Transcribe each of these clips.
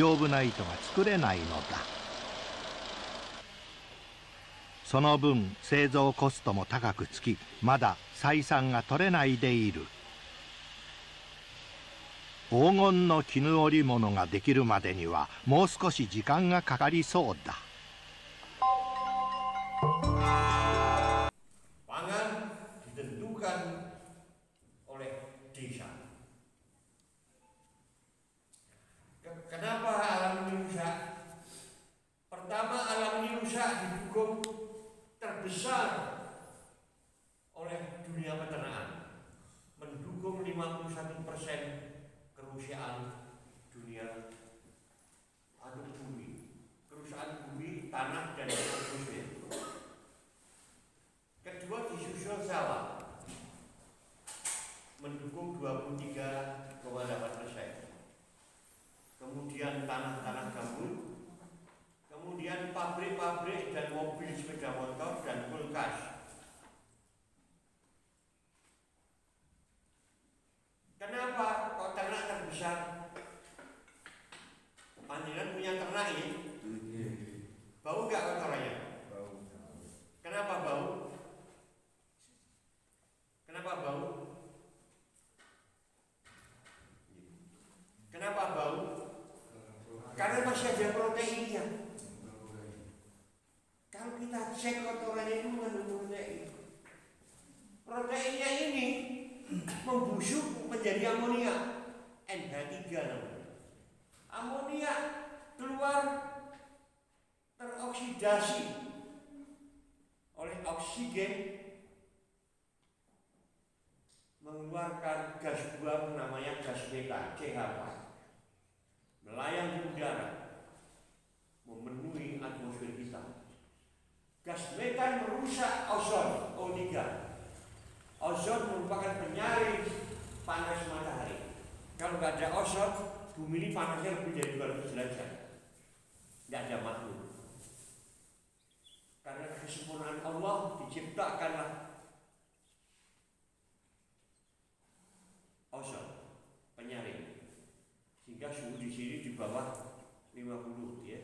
丈夫な糸が作れないのだ。その分製造コストも高くつき、まだ採算が取れないでいる。黄金の絹織物ができるまでにはもう少し時間がかかりそうだ。Pangan ditentukan oleh desa. Kenapa alam ini rusak? Pertama, alam ini rusak didukung terbesar oleh dunia peternakan, mendukung 51% kerusakan dunia bumi, kerusakan bumi, tanah dan atmosfer. Kedua, disusul sawah, mendukung 23,8%. Kemudian tanah-tanah gambut, kemudian pabrik-pabrik dan mobil sepeda motor dan kulkas. Kenapa kok ternak terbesar? Panjenengan punya ternak ini? Bau nggak kotorannya? Bau. Kenapa bau? Kenapa bau? Kenapa bau? Karena masih ada proteinnya. Kalau kita cek kotorannya itu mengandung protein. Proteinnya ini membusuk menjadi amonia, NH3 namanya. Amonia keluar teroksidasi oleh oksigen, mengeluarkan gas buang namanya gas metan CH4, melayang di udara, memenuhi atmosfer kita. Gas metan merusak ozon O3. Ozon merupakan penyaring panas matahari. Kalau nggak ada ozon, bumi ini panasnya lebih dari 200 derajat. Nggak ada makhluk. Karena kesempurnaan Allah diciptakanlah ozon penyaring, sehingga suhu di sini di bawah 50 ya.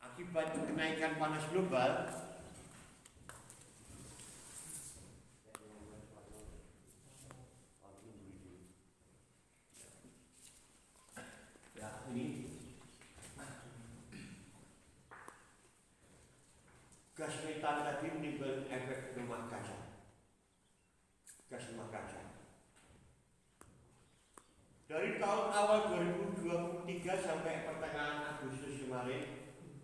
Akibat kenaikan panas global, ya ini gas metan tadi menimbulkan efek rumah kaca, gas rumah kaca. Dari tahun awal 2023 sampai pertengahan Agustus kemarin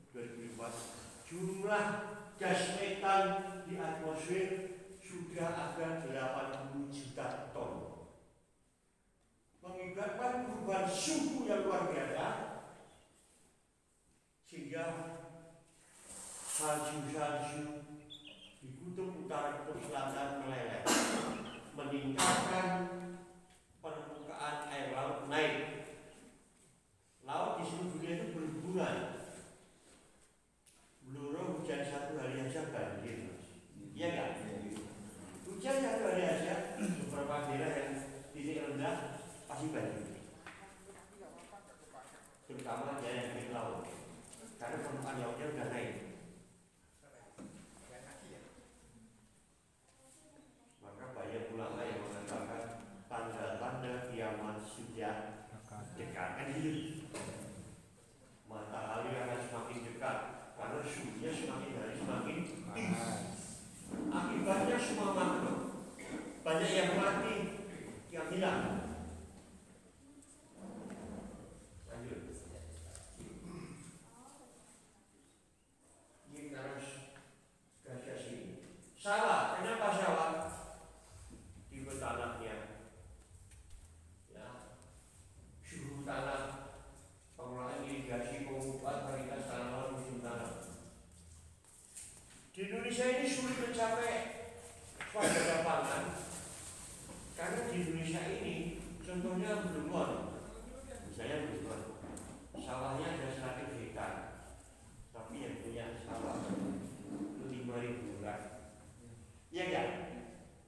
2004, jumlah gas metan di atmosfer sudah ada 80 juta ton, mengakibatkan perubahan suhu yang luar biasa, sehingga salju-salju di kutub utara kutub selatan meleleh, meningkatkan permukaan air laut naik. Laut di seluruh dunia itu berhubungan. Bluro hujan satu hari aja banjir, iya nggak? Hujan satu hari aja, beberapa daerah yang titik rendah pasti banjir, terutama daerah yang di laut, karena permukaan lautnya udah naik. Maka banyak ulama yang mengatakan tanda-tanda kiamat sudah dekat, kan gitu. Matahari akan semakin dekat karena suhunya semakin hari semakin tinggi. Akibatnya semua makhluk, banyak yang mati, yang hilang. Lanjut. Ini harus gagas ini. Sawah, kenapa sawah? Tipe tanahnya, ya, suhu tanah, pengelolaan irigasi, pemupukan varietas tanaman musim tanam. Di Indonesia ini sulit mencapai swadaya pangan karena di Indonesia ini contohnya Blumon, misalnya Blumon, sawahnya ada 100 hektar, tapi yang punya sawah 5.000 hektar. Iya kan?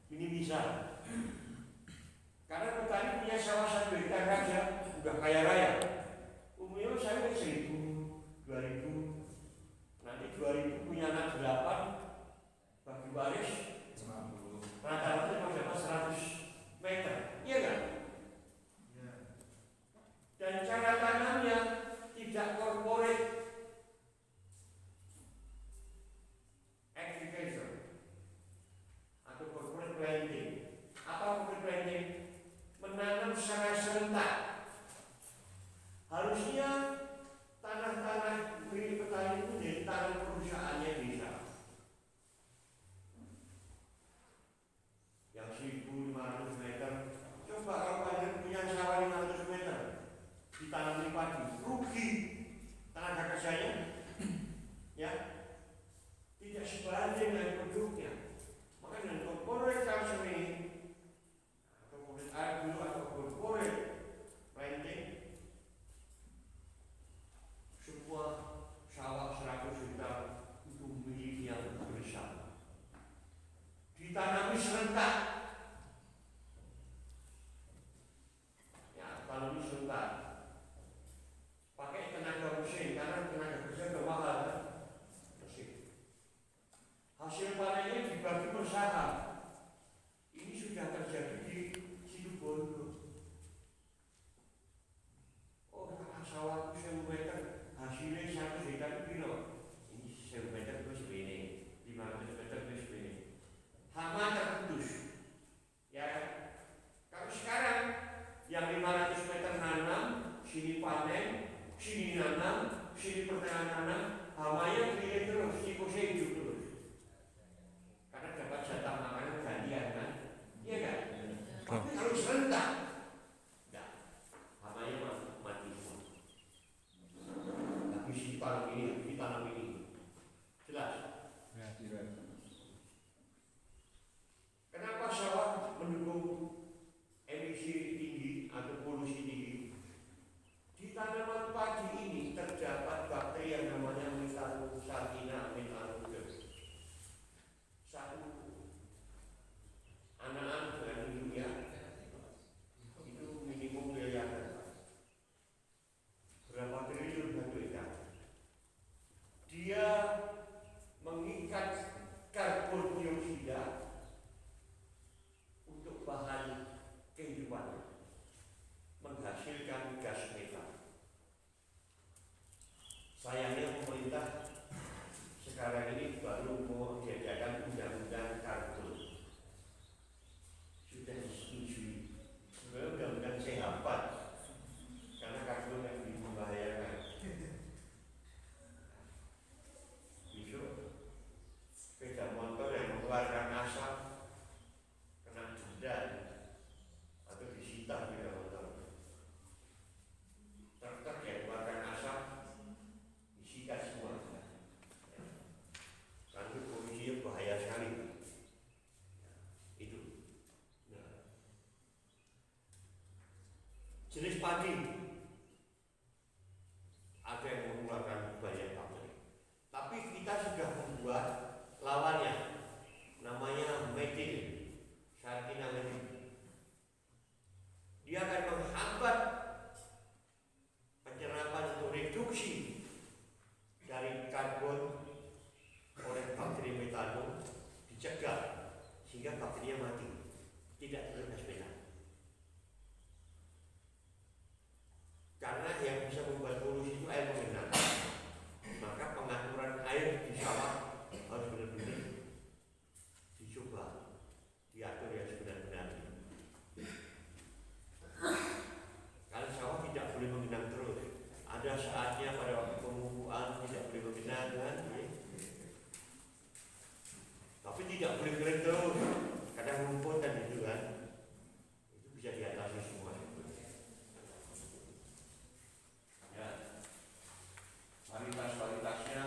Ini bisa. Karena petani corporate agriculture atau corporate planting. Apa corporate planting? Menanam secara serentak. Harusnya tanah-tanah milik petani itu jadi tanah perusahaannya bisa. Yang 1.500 meter, coba kalau kalian punya sawah 500 meter ditanami padi, rugi tenaga kerjanya, ya, tidak sebanding dengan produknya. Maka dengan corporate culture ini, corporate agro atau corporate planting, semua sawah 100 hektar itu milik yang bersama, ditanami serentak. Ya, tanami serentak. Pakai tenaga mesin, karena tenaga kerja sudah mahal kan? Mesin. Hasil panennya dibagi bersaham. Ini sudah terjadi di Situbondo. Oh, sawahku 1.000 meter, hasilnya 1 hektar kilo. Ini 1.000 meter itu segini, 500 meter itu segini. Hama terputus. Ya, kalau sekarang yang 500 meter nanam, sini panen, sini nanam, sini pertengahan nanam, hamanya pilih terus, siklusnya hidup terus. Karena dapat jatah makanan gantian kan? Iya kan? Tapi kalau serentak, enggak, hamanya mati semua. Habis ditanam ini, habis ditanam ini. Jelas? Ya, jelas. Kenapa sawah mendukung emisi tinggi atau polusi tinggi? Di tanaman padi ini terdapat bakteri yang namanya Methanocarbina methanocarbina. Satu anak-anak dengan hidupnya itu minimum miliaran. Berapa triliun satu hektar? Dia mengikat karbon dioksida untuk bahan kehidupan, menghasilkan gas metan. Sayangnya pemerintah sekarang ini baru mau diadakan undang-undang karbon. Sudah disetujui. Sebenarnya undang-undang C4 karena karbon yang membahayakan. Besok sepeda motor yang mengeluarkan asap kena denda atau disita sepeda motor. Truk-truk yang mengeluarkan asap disita semua. Karena polusinya bahaya sekali. Itu. Nah, jenis padi ada yang mengeluarkan banyak bakteri. Tapi kita sudah membuat lawannya, namanya metil, sartinamidin. Dia akan menghambat penyerapan atau reduksi dari karbon oleh bakteri metano, dicegah sehingga bakterinya mati, tidak terlepas metan. Karena yang bisa membuat polusi itu air mengenang. Maka pengaturan air di sawah harus benar-benar dicoba, diatur yang sebenar-benarnya. Kalau sawah tidak boleh mengenang terus, ada saatnya pada waktu pemupukan tidak boleh mengenang kan? Tapi tidak boleh kering terus, kadang rumput dan itu kan, itu bisa diatasi semua. Ya, varietas-varietasnya,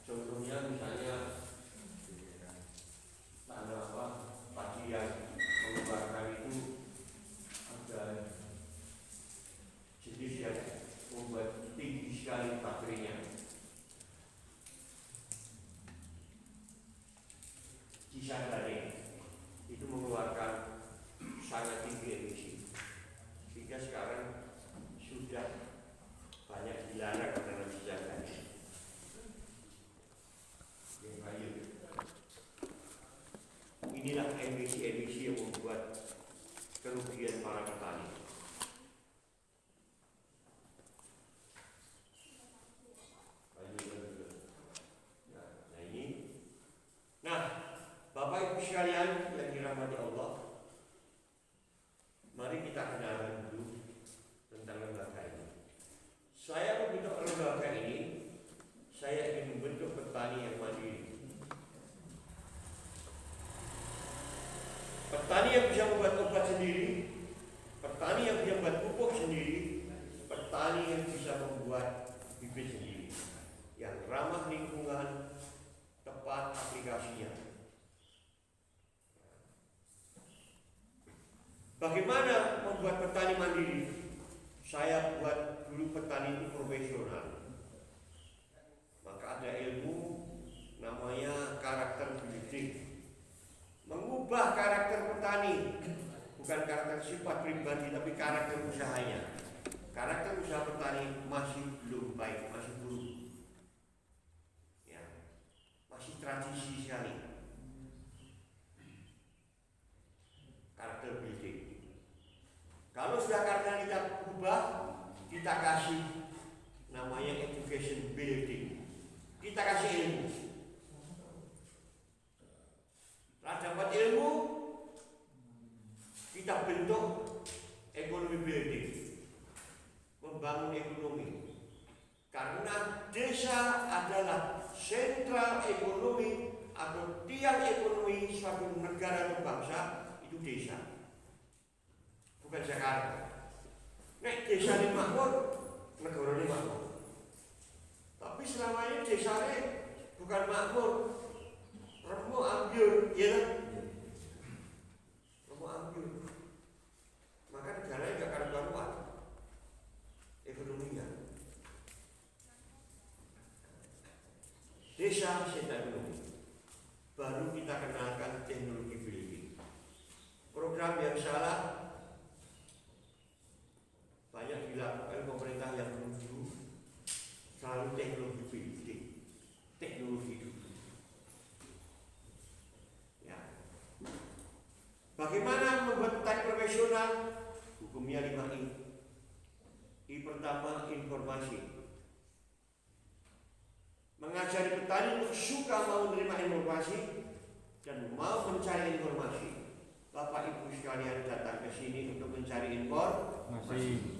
contohnya misalnya tanah apa, padi yang mengeluarkan itu ada jenis yang membuat tinggi sekali bakterinya. Cisanggaring itu mengeluarkan sangat tinggi emisi, sehingga sekarang sudah banyak dilarang menanam cisanggaring. Inilah emisi-emisi yang membuat kerugian para petani. sekalian yang dirahmati Allah, mari kita kenalkan dulu tentang lembaga ini. Saya membentuk lembaga ini, saya ingin membentuk petani yang mandiri. Petani yang bisa membuat obat sendiri, petani yang bisa membuat pupuk sendiri, petani yang bisa membuat bibit sendiri, yang ramah lingkungan, tepat aplikasinya. Bagaimana membuat petani mandiri? Saya buat dulu petani itu profesional. Maka ada ilmu namanya karakter building. Mengubah karakter petani, bukan karakter sifat pribadi, tapi karakter usahanya. Karakter usaha petani masih belum baik, masih buruk, ya, masih transisi sekali. Karakter building. Kalau sudah karakter kita ubah, kita kasih namanya education building. Kita kasih ilmu. Setelah dapat ilmu, kita bentuk ekonomi building, membangun ekonomi. Karena desa adalah sentral ekonomi atau tiang ekonomi suatu negara atau bangsa, itu desa, bukan Jakarta. Nek desa ini makmur, negara ini makmur. Tapi selama ini desa ini bukan makmur, remuk ambil, ya kan? Remuk ambil. Maka negaranya gak karu-karuan ekonominya. Desa sentra ekonomi. Baru kita kenalkan teknologi building. Program yang salah banyak dilakukan pemerintah yang dulu, selalu teknologi building, teknologi itu. Ya. Bagaimana membuat petani profesional? Hukumnya 5I. I pertama, informasi. Mengajari petani untuk suka mau menerima informasi dan mau mencari informasi. Bapak Ibu sekalian datang ke sini untuk mencari informasi.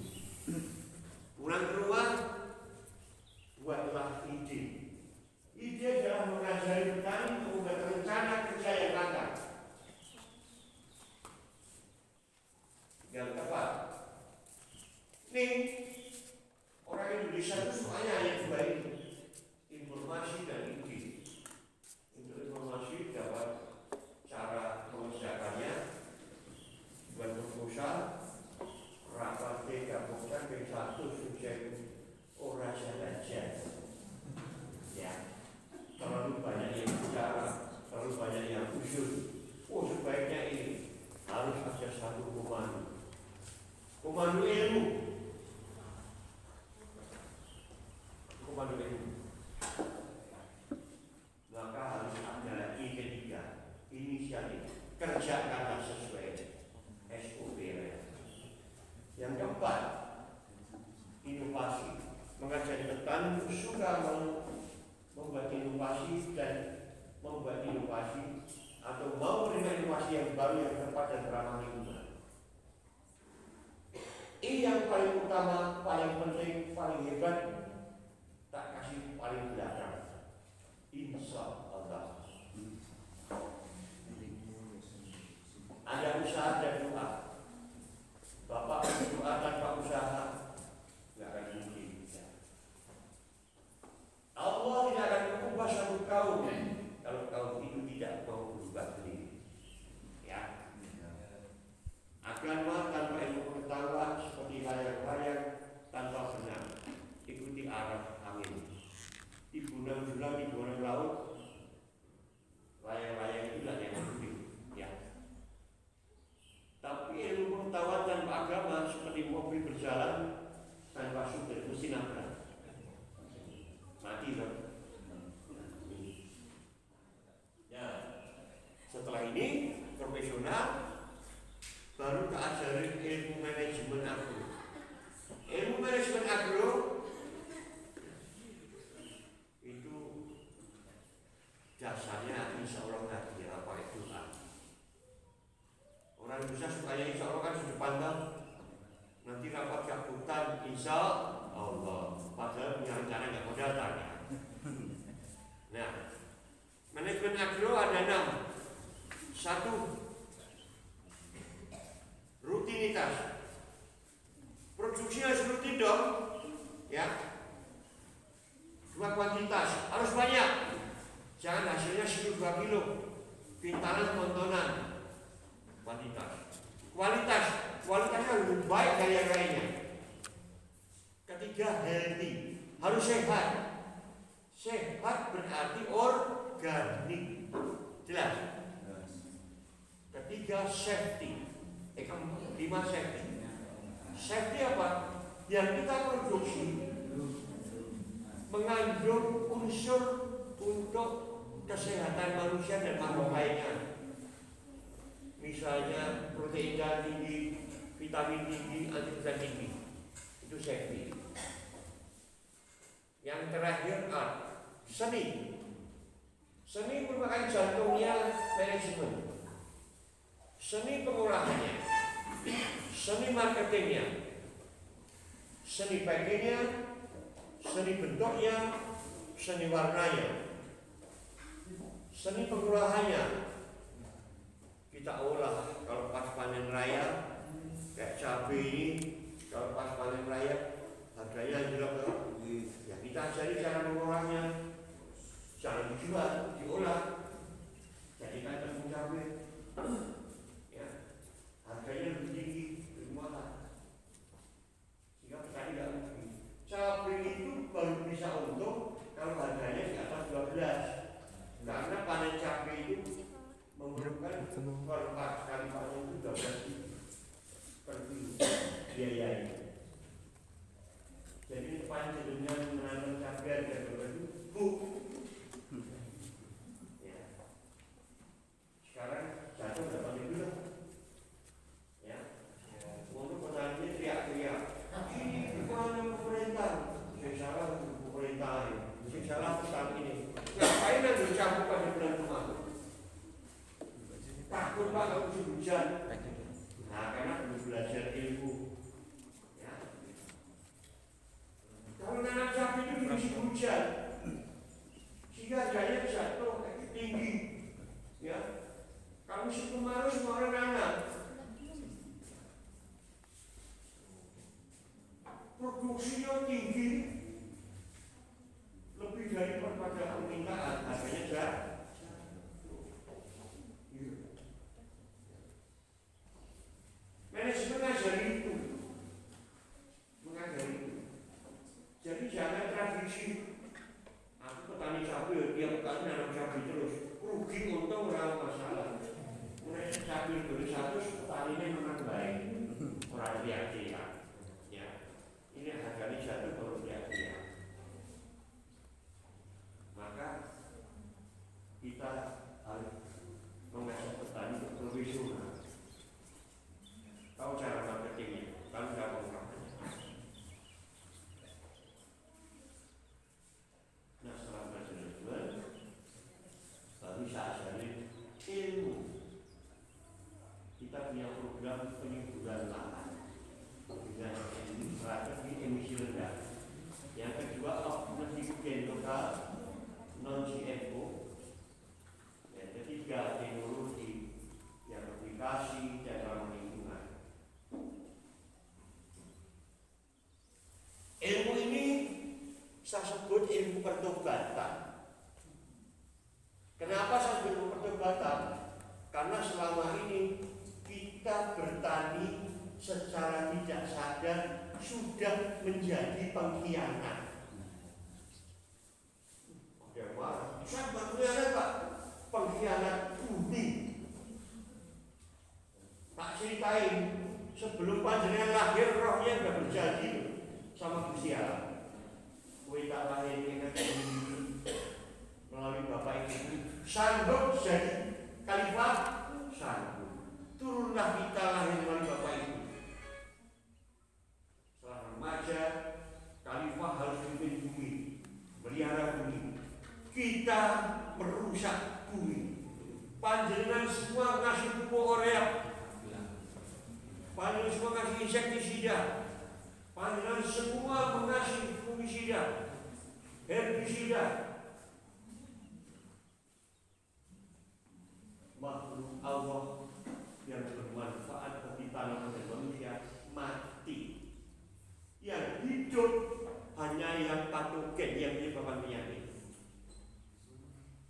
Pulang ke rumah, buatlah ide. Ide adalah mengajari petani untuk membuat rencana kerja yang matang, yang tepat. Nih, orang Indonesia itu semuanya hanya dua ini, informasi dan ide. Untuk informasi dapat cara mengerjakannya, buat proposal, rapat digabungkan ke satu subjek orang saja. Ya, terlalu banyak yang bicara, terlalu banyak yang usul. Oh, sebaiknya ini harus ada satu komando, komando ilmu, komando ilmu. Maka harus ada I ketiga, inisiatif, kerjakanlah sesuai SOP. Yang keempat, inovasi. Mengajari petani untuk suka membuat inovasi dan membuat inovasi atau mau menerima inovasi yang baru, yang tepat dan ramah lingkungan. Ini yang paling utama, paling penting, paling hebat, tak kasih paling belakang. Insya Allah. Ada usaha dan doa. Bapak berdoa tanpa usaha, tidak akan mungkin. Allah tidak akan mengubah satu kaum kalau kaum itu tidak mau berubah sendiri. Ya. Agama tanpa ilmu pengetahuan seperti layang-layang tanpa benang, ikuti arah angin. Di bulan-bulan di bawah laut, layang-layang itulah yang penting. Ya. Tapi ilmu pengetahuan tanpa agama seperti mobil berjalan tanpa supir, mesti nabrak, mati dong. Ya, setelah ini profesional baru keajari berusaha supaya insya Allah kan sudut pandang nanti rapat cabutan insya Allah. Padahal punya rencana nggak mau datang ya. Nah, manajemen agro ada 6. 1. Rutinitas. Produksi harus rutin dong, ya. 2. Kuantitas, harus banyak. Jangan hasilnya 1-2 kilo. Pintalan tontonan. Kualitas kualitasnya lebih baik dari yang lainnya. 3. Healthy, harus sehat. Sehat berarti organik, jelas. 4. Safety. 5. Safety. Safety apa? Yang kita produksi mengandung unsur untuk kesehatan manusia dan makhluk lainnya. Misalnya protein tinggi, vitamin tinggi, antioksidan tinggi. Itu safety. Yang terakhir seni. Seni merupakan jantungnya manajemen. Seni pengolahannya, seni marketingnya, seni packingnya, seni bentuknya, seni warnanya, seni pengolahannya. Kita olah kalau pas panen raya, kayak cabai ini, kalau pas panen raya harganya anjlok. Ya kita ajari cara mengolahnya, cara dijual, diolah, jadikan tepung cabai. Harganya lebih tinggi, lebih mahal, sehingga petani tidak rugi. Cabai itu baru bisa untung kalau harganya di atas 12, karena panen cabai itu memerlukan sekali panen itu 12 per kilo biayanya. Jadi panen sebelumnya menanam cabai harga 12 bu. Ya. Sekarang jatuh berapa minggu? Untuk petani teriak-teriak, ini bukan pemerintah, saya salah pemerintah ini, saya salah petani ini. Ngapain anda campur pada bulan Ramadan? Takut pak kalau musim hujan. Nah, karena perlu belajar ilmu. Ya. Kalau nanam cabai itu di musim hujan, sehingga harganya jatuh tinggi. Ya. Kalau musim kemarau semua orang nanam. Produksinya tinggi, lebih dari permintaan, harganya jatuh. Manajemen mengajari itu. Jadi jangan tradisi. Aku petani cabai, dia petani nanam cabai terus, rugi untung orang masalah. Mulai cabai dari 100, petaninya memang baik, orang teriak-teriak. Ini harganya jatuh baru teriak-teriak. Maka kita harus mengajak petani untuk profesional. Tahu cara marketingnya, tahu cara pengolahannya. Nah, setelah belajar jual, baru bisa ajarin ilmu. Kita punya program penyuburan lahan dengan strategi emisi rendah. Yang kedua, optimasi lokal non-GMO. Yang ketiga, teknologi yang aplikasi dan ramah lingkungan. Ilmu ini saya sebut ilmu pertobatan. Kenapa saya sebut ilmu pertobatan? Karena selama ini kita bertani secara tidak sadar sudah menjadi pengkhianat. Ada marah, saya berkhianat pak, pengkhianat bumi. Tak ceritain, sebelum panjenengan lahir rohnya sudah berjanji sama Gusti Allah. Kowe tak lahir dengan melalui bapak ibu, sanggup jadi khalifah, sanggup. Turunlah kita lahir melalui bapak ibu. Setelah remaja, khalifah harus memimpin bumi, melihara bumi. Kita merusak bumi. Panjenengan semua ngasih pupuk urea, Panjenengan semua kasih insektisida. Panjenengan semua mengasih fungisida, herbisida. Makhluk Allah yang bermanfaat bagi tanaman dan manusia mati. Yang hidup hanya yang patogen, yang menyebabkan penyakit.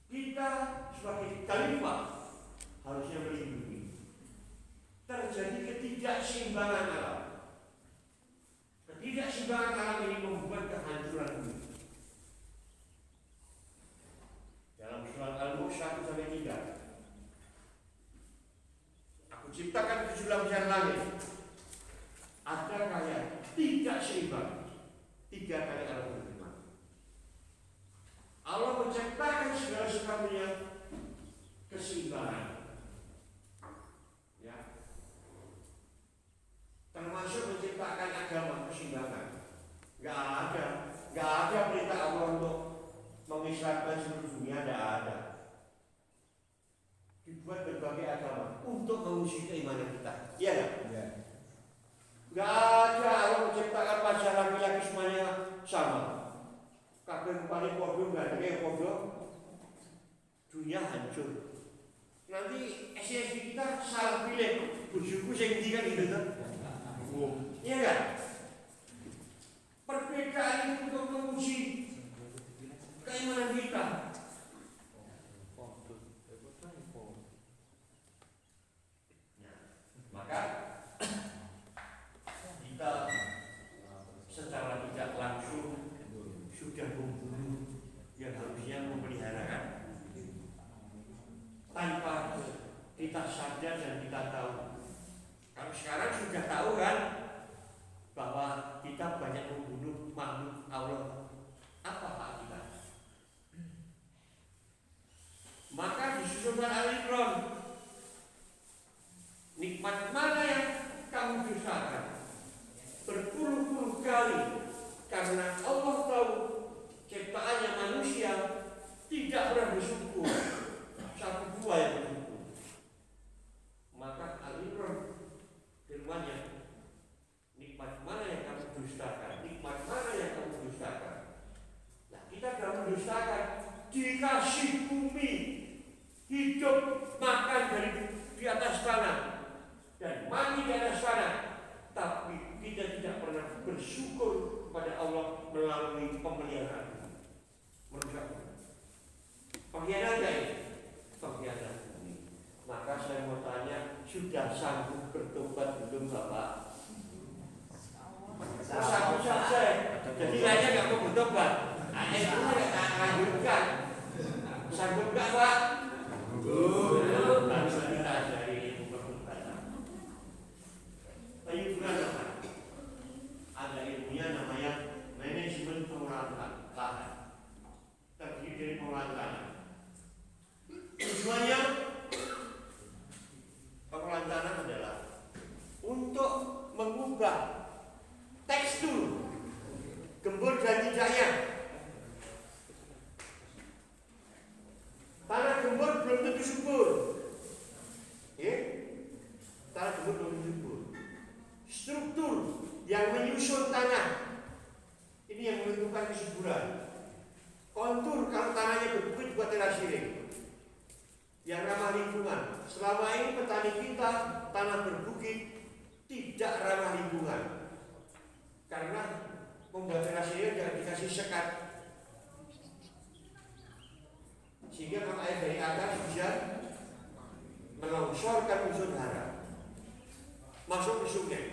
Kita sebagai khalifah harusnya melindungi. Terjadi ketidakseimbangan alam. Ketidakseimbangan alam ini membuat kehancuran bumi. Dalam surat Al-Mulk 1-3, aku ciptakan 7 lapisan langit. Adakah yang tidak seimbang? 3 kali Allah berfirman. Allah menciptakan segala sesuatunya keseimbangan. Ya. Termasuk menciptakan agama keseimbangan. Gak ada perintah Allah untuk mengislamkan seluruh dunia, tidak ada. Dibuat berbagai agama untuk menguji keimanan kita. Iya gak? Ya. Gak ada Allah menciptakan pacar laki-laki semuanya sama. Kabeh paling podo, gak ada yang podo. Dunia hancur. Nanti SSD kita salah pilih. Bujuku yang kan gitu kan? Iya gak? Perbedaan itu untuk menguji keimanan kita. Maka kita secara tidak langsung sudah membunuh yang harusnya memeliharakan tanpa kita sadar dan kita tahu. Kalau sekarang sudah tahu kan bahwa kita banyak membunuh makhluk Allah. Apa hak kita? Maka disusunkan Al-Imran. Nikmat mana yang kamu dustakan? Berpuluh-puluh kali. Karena Allah tahu ciptaannya manusia tidak pernah bersyukur. 1-2 yang bersyukur. Maka Al-Imran firman-Nya, nikmat mana yang kamu dustakan? Nikmat mana yang kamu dustakan? Nah, kita sudah mendustakan. Dikasih bumi, hidup, makan di atas tanah dan mandi di atas tanah, tapi kita tidak pernah bersyukur kepada Allah melalui pemeliharaan. Merusak pengkhianatan ini, pengkhianatan ini. Maka saya mau tanya, sudah sanggup bertobat belum Bapak? Sanggup saja. Jadi lainnya nggak mau bertobat. Itu nggak lanjutkan. Sanggup nggak Pak? Harus kita ajari ilmu pertobatan. Ayo bukan ada ilmunya namanya manajemen pengelolaan lahan. Terdiri dari pengelolaan tanah. Tujuannya pengelolaan tanah adalah untuk mengubah tekstur gembur dan tidaknya. Tanah gembur belum tentu subur. Tanah gembur belum tentu subur. Struktur yang menyusun tanah ini yang menentukan kesuburan. Kontur kalau tanahnya berbukit buat terasiring yang ramah lingkungan. Selama ini petani kita tanah berbukit tidak ramah lingkungan karena membuat terasiring jangan dikasih sekat, sehingga kalau air dari atas bisa melongsorkan unsur hara masuk ke sungai.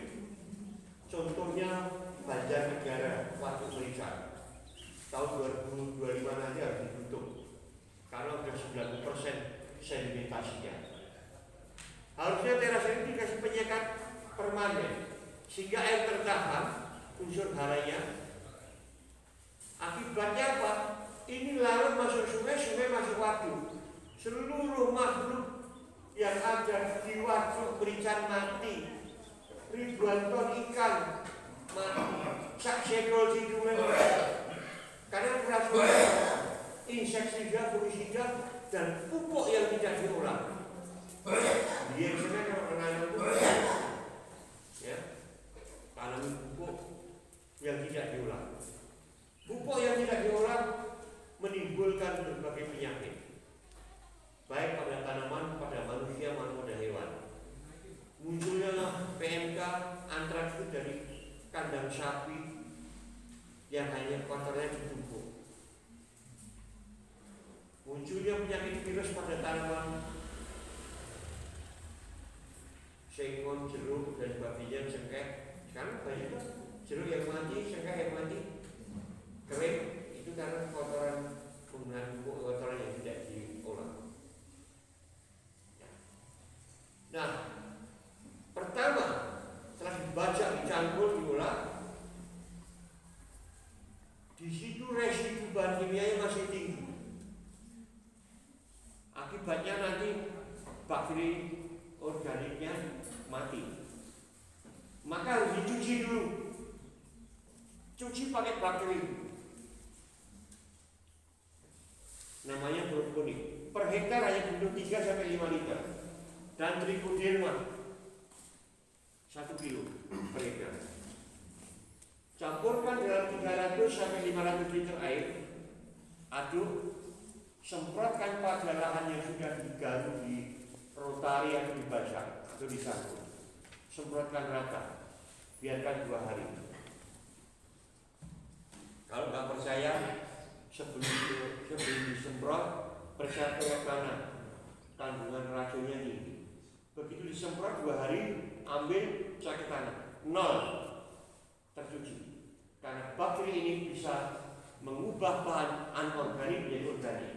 Contohnya Banjarnegara waktu Merica tahun 2025 nanti harus ditutup karena sudah 90% sedimentasinya. Harusnya teras ini dikasih penyekat permanen sehingga air tertahan unsur haranya. Akibatnya apa? Ini laut masuk sungai, sungai masuk waduk. Seluruh makhluk yang ada di waduk Merica mati. Ribuan ton ikan mati. Sak sekol sidume karena peraturan insektisida, fungisida dan pupuk yang tidak diolah. Dia sebenarnya kalau menanam itu munculnya penyakit virus pada tanaman, sengon, jeruk dan sebagainya, cengkeh. Sekarang banyak kan jeruk yang mati, cengkeh yang mati, kering, itu karena kotoran penggunaan pupuk kotoran yang tidak diolah. Nah, pertama setelah dibaca, dicampur, diolah, di situ residu bahan kimianya masih tinggi. Akibatnya nanti bakteri organiknya mati. Maka harus dicuci dulu. Cuci pakai bakteri. Namanya broccoli. Per hektar hanya butuh 3 sampai 5 liter. Dan trichoderma 1 kilo per hektar. Campurkan dalam 300 sampai 500 liter air. Aduk. Semprotkan pada lahan yang sudah digaruk di rotari atau dibaca atau disapu. Semprotkan rata. Biarkan 2 hari. Kalau nggak percaya, sebelum disemprot, periksa ke tanah. Kandungan racunnya tinggi. Begitu disemprot 2 hari, ambil, cek ke tanah. 0 tercuci. Karena bakteri ini bisa mengubah bahan anorganik menjadi organik.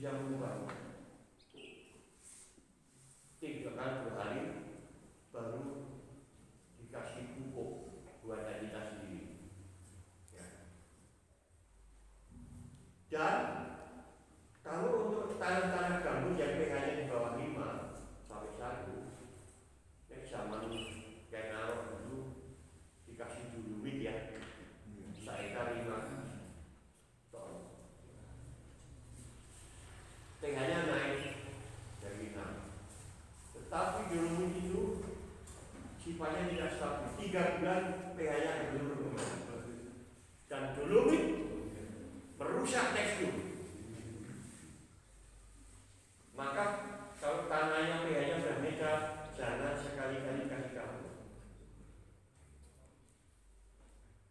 Bisa mengubah. 3 kali 2 hari baru dikasih pupuk buatan kita sendiri. Dan kalau untuk tanah-tanah gambut yang pH-nya di bawah 5 sampai 1, zaman kayak narok dulu dikasih duluit ya, seekar 5 ton. pH-nya naik dari 6. Tetapi duluit itu sifatnya tidak stabil. 3 bulan pH-nya menurun. Dan duluit merusak tekstur. Maka kalau tanahnya pH-nya sudah netral, jangan sekali-kali kasih kamu.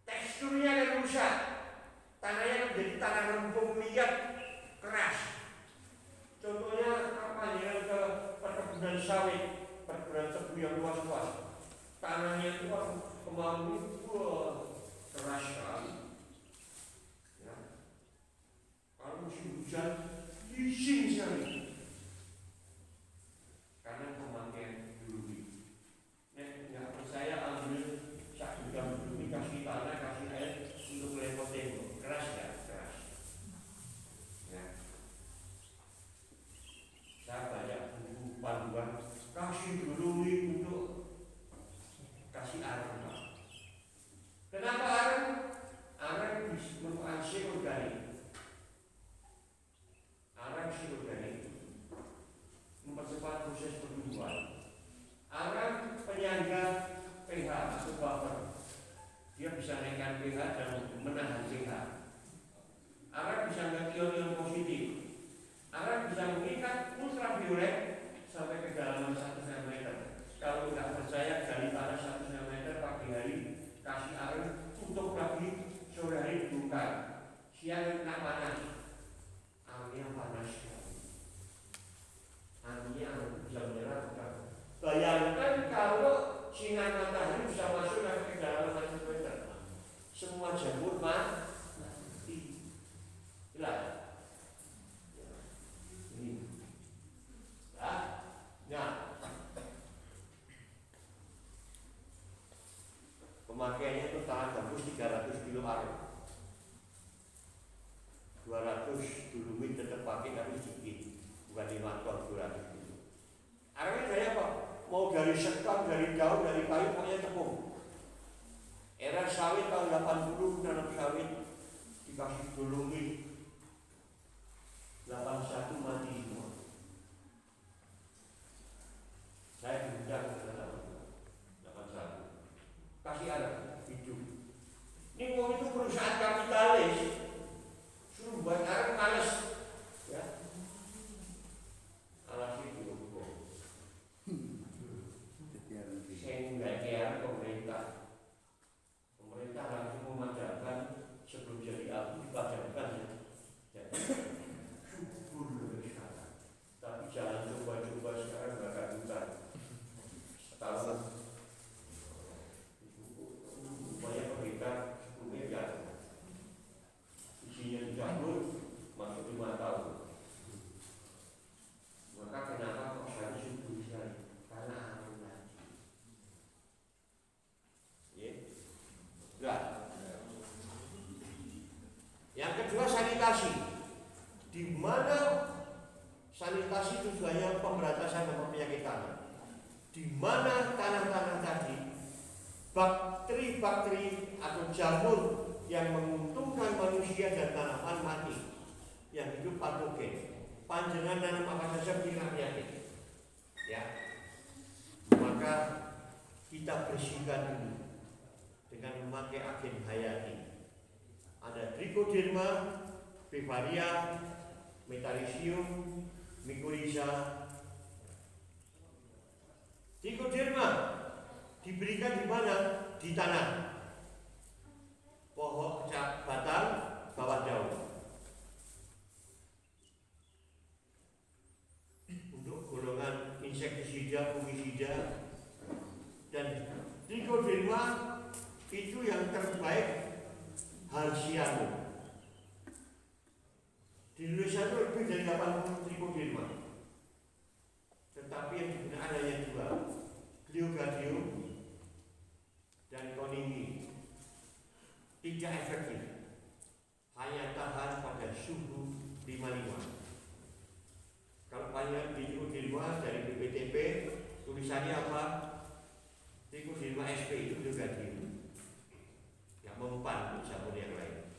Teksturnya akan rusak. Tanahnya menjadi tanah lempung liat, keras. Contohnya apa ya, ke perkebunan sawit, perkebunan tebu yang luas-luas. Tanahnya itu kemarin itu keras sekali. Ya. Kalau musim hujan, licin sekali. Karena pemakaian dulu. Nggak percaya, ambil 1 gram dulu, kasih tanah, kasih air untuk lepot tembok. Keras ya, keras. Ya. Saya banyak buku panduan, kasih dulu untuk kasih arang. Kenapa arang? Arang merupakan sel organik. Arang sel organik mempercepat proses pertumbuhan. Arang penyangga pH atau buffer. Dia bisa naikkan pH dan menahan pH. Arang bisa mengikat ion-ion positif. Arang bisa mengikat ultraviolet sampai kedalaman 1 cm. Kalau tidak percaya, gali tanah 1 cm pagi hari, kasih arang, tutup lagi, sore hari buka. Siang kena panas. Arangnya panas. Artinya arang bisa menyerap. Bayangkan kalau sinar matahari bisa masuk ke kedalaman 1 cm. Semua jamur mati. Jelas. Nah, pemakaiannya itu tanah gambus 300 kilo arang, 200 duluit tetap pakai tapi sedikit, bukan 5 ton, 200 kilo. Arangnya dari apa? Mau dari sekam, dari daun, dari kayu, pokoknya tepung. Era sawit tahun 80 nanam sawit dikasih duluit 81 mati semua. Saya diundang ke dalam 81. Kasih arang hidup. Ini wong itu perusahaan kapitalis, suruh buat arang males, ya. Alas itu kok. Saya nggak kira pemerintah langsung memanjakan sebelum jadi abu kedua sanitasi, di mana sanitasi tujuannya pemberantasan penyakit tanah. Di mana tanah-tanah tadi bakteri-bakteri atau jamur yang menguntungkan manusia dan tanaman mati, yang hidup patogen. Panjenengan nanam apa saja kira penyakit, ya. Maka kita bersihkan dulu dengan memakai agen hayati. Ada Trichoderma, Befaria, Metarhizium, Mycorrhiza. Trichoderma diberikan di mana? Di tanah, pokok batang, bawah daun. Untuk golongan insektisida, fungisida, dan Trichoderma itu yang terbaik Halciano. Di Indonesia itu lebih dari 80 Trichoderma, tetapi yang digunakan hanya dua, Gliogadium dan Konimi. Tidak efektif, hanya tahan pada suhu 55. Kalau banyak Trichoderma dari BPTP, tulisannya apa? Trichoderma SP itu Gliogadium, yang mempan untuk sabun yang lain.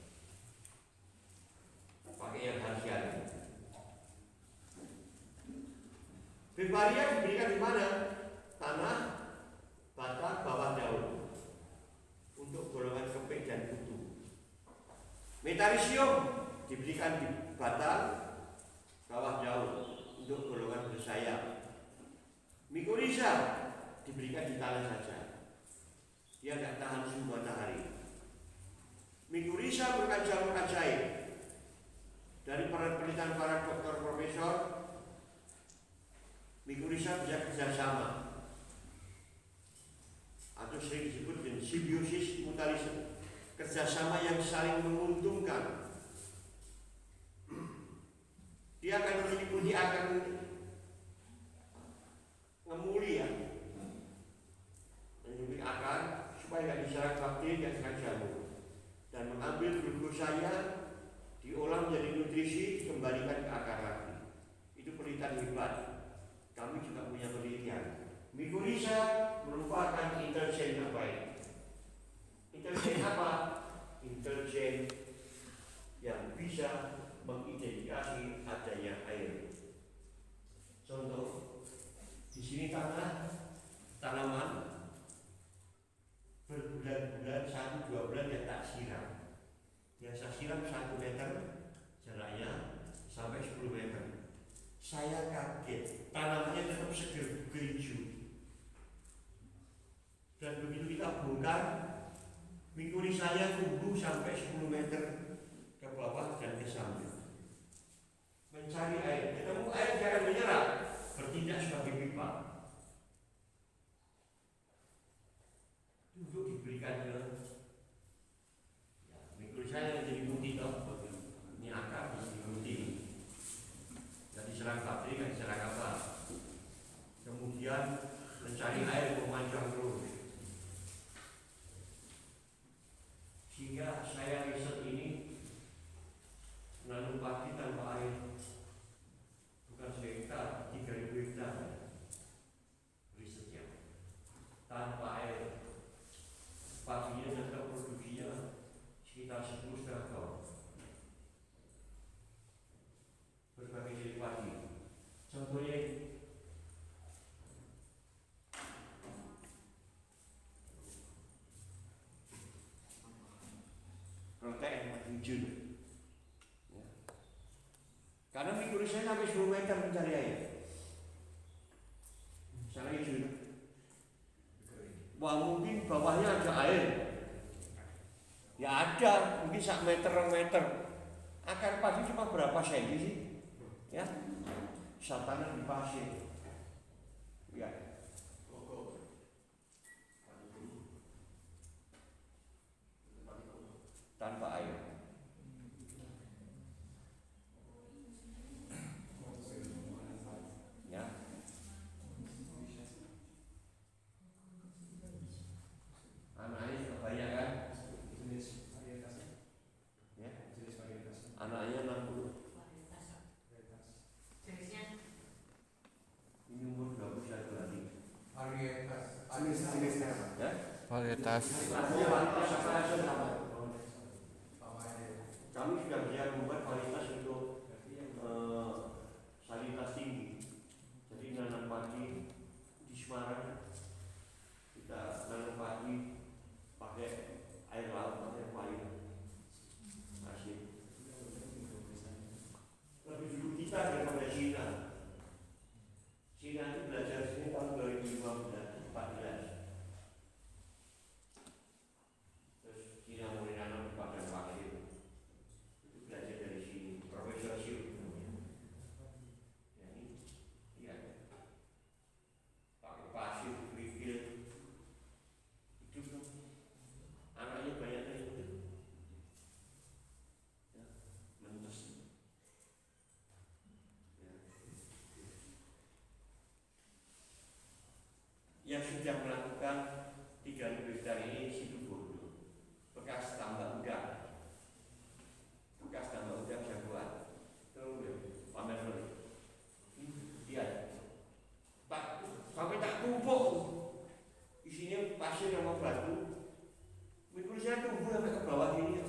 Pakai yang Halciano. Befaria diberikan di mana? Tanah, batang, bawah daun, untuk golongan kepik dan kutu. Metarhizium diberikan di batang, bawah daun, untuk golongan bersayap. Mycorrhiza diberikan di tanah saja, dia tidak tahan suhu matahari. Mycorrhiza merupakan jamur ajaib. Dari penelitian para dokter profesor, Mycorrhiza bisa kerjasama atau sering disebut dengan simbiosis mutualisme, kerjasama yang saling menguntungkan. Dia akan meliputi, akan ngemuli, ya, menyumbang akar supaya tidak diserang bakteri dan serang jamur, dan mengambil glukosanya diolah menjadi nutrisi, dikembalikan ke akar lagi. Itu penelitian hebat. Kami juga punya penelitian. Mycorrhiza merupakan intelijen yang baik. Intelijen apa? Intelijen yang bisa mengidentifikasi adanya air. Contoh, di sini tanaman berbulan-bulan, 1-2 bulan yang tak siram. Biasa siram 1 meter jaraknya sampai 10 meter. Saya kaget, tanamannya tetap seger hijau. Dan begitu kita bongkar, Mycorrhiza tumbuh sampai 10 meter ke bawah dan ke samping. Mencari air, ketemu air jangan menyerah, bertindak sebagai pipa. Untuk diberikan ke Mycorrhiza yang jadi putih, ini akar jadi putih. Jadi diserang bakteri, kan diserang apa? Kemudian mencari air, memanjang terus. Sehingga saya riset ini menanam padi tanpa air, bukan sehektar, 3.000 hektar risetnya tanpa air. Padinya tetap produksinya sekitar 10,5 ton. Berbagai jenis padi. Contohnya protein hijau. Ya. Karena Mycorrhiza sampai 10 meter mencari air. Sana hijau. Wah, mungkin bawahnya ada air. Ya ada, mungkin 1 meter, 2 meter. Akar padi cuma berapa senti sih? Ya, satannya di pasir. Ya. Tanpa air. Ya. Anaknya sudah banyak kan? Jenis varietasnya. Ya. Jenis varietasnya. Tes. Kami sudah bisa membuat kualitas untuk salinitas tinggi. Jadi nanam padi di Semarang kita nanam padi pakai air laut, pakai payung. Asik. Lebih dulu kita daripada Cina. Cina itu belajar sini tahun 2015, 14. Terus Cina mulai nanam di padang pasir. Itu belajar dari sini. Profesor Siu. Ya ini, iya. Pakai pasir, kerikil. Itu anaknya banyak dari itu. Ya, mentes. Yang sudah melakukan 3.000 hektar ini situ bodoh, bekas tambak udang, jagoan. Tuh, pamer dulu. Lihat, sampai tak tumpuk, isinya pasir sama batu. Mikulnya tumbuh sampai ke bawah ini,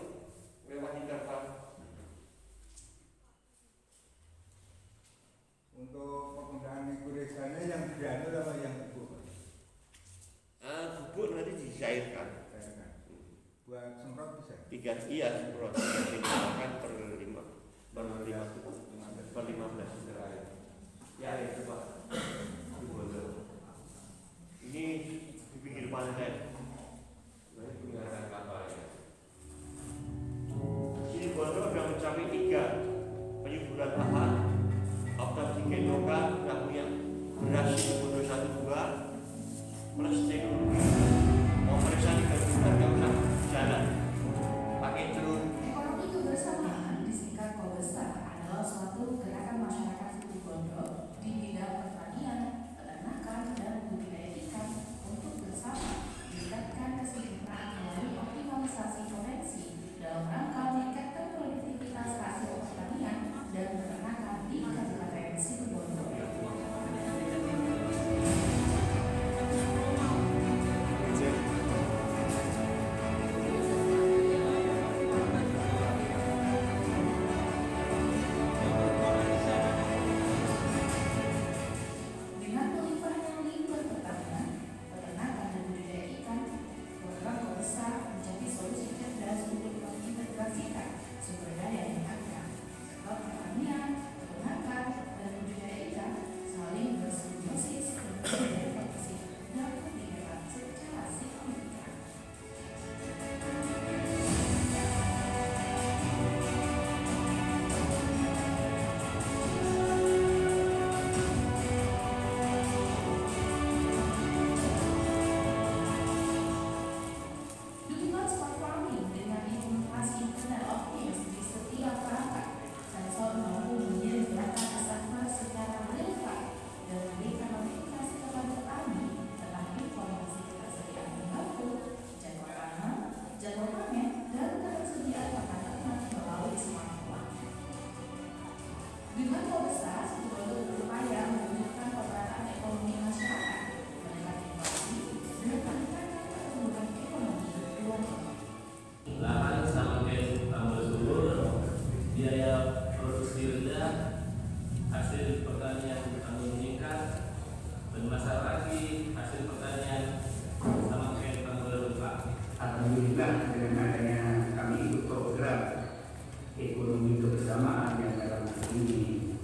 lewat interval. Untuk penggunaan mikurisanya yang granul apa yang bubuk? Bubuk nanti dicairkan. Buat semprot bisa? 3 iya semprot. Kan per 15. Ya coba. Ini di pinggir pantai. Ini peninggalan kapal ya. Sini Bondo sudah mencapai 3 penyuburan lahan. Optasi Genoka sudah punya beras di Bondo 1-2 plus teknologi. Mau periksa di Garuda nggak usah jalan, pakai drone. Ekonomi kebersamaan disingkat Kobesa adalah suatu gerakan masyarakat suku Bondo di bidang pertanian, peternakan, dan budidaya ikan untuk bersama meningkatkan kesejahteraan melalui optimalisasi potensi dalam rangka meningkatkan produktivitas hasil pertanian dan peternakan di Kabupaten Situbondo. Dengan pelimpahan yang limpah pertanian, peternakan dan budidaya ikan, program Kobesa menjadi solusi cerdas untuk mengintegrasikan sumber daya yang ada. Sebab pertanian, peternakan, dan budidaya ikan saling bersimbiosis dan berinteraksi dapat dihemat secara signifikan. Dukungan smart farming dengan implementasi internet of things di setiap perangkat sensor mampu mengirim data kesana secara real time dan memberikan notifikasi kepada petani tentang informasi ketersediaan pembantu, jadwal tanam, jadwal panen, dan ketersediaan pakan ternak melalui smartphone. Dengan Kobesa, Situbondo berupaya mewujudkan pemerataan ekonomi masyarakat, menekan inflasi, dan meningkatkan pertumbuhan ekonomi keluarga. Lahan semakin tambah subur, biaya produksi rendah, hasil pertanian semakin meningkat, dan besar lagi hasil pertanian semakin berlimpah. Alhamdulillah dengan adanya kami ikut program ekonomi kebersamaan yang dalam hal ini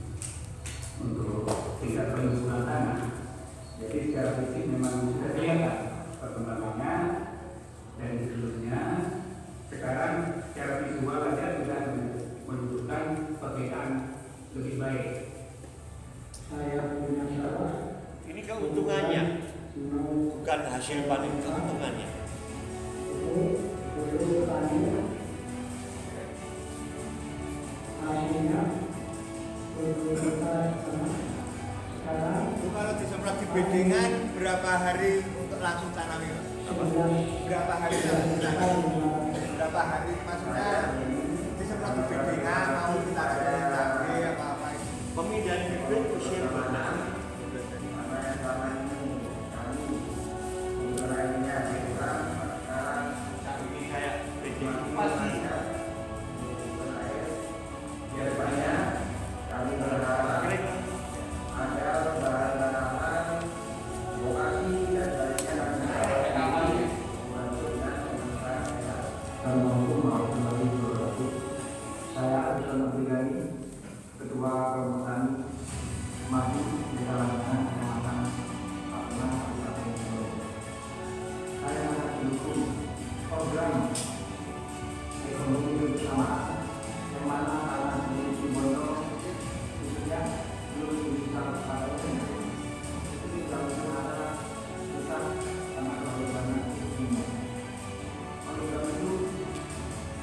untuk tingkat penyusunan tanah. Jadi secara fisik memang sudah kelihatan perkembangannya dan seterusnya. Sekarang secara visual saja sudah menunjukkan perbedaan lebih baik. Saya punya syarat. Ini keuntungannya, bukan hasil panen, keuntungannya. Kalau disemprot di bedengan berapa hari untuk langsung tanam itu? Berapa hari langsung tanam? Berapa hari maksudnya disemprot di bedengan mau kita cabai apa-apa itu? Pemindahan bibit usia berapa?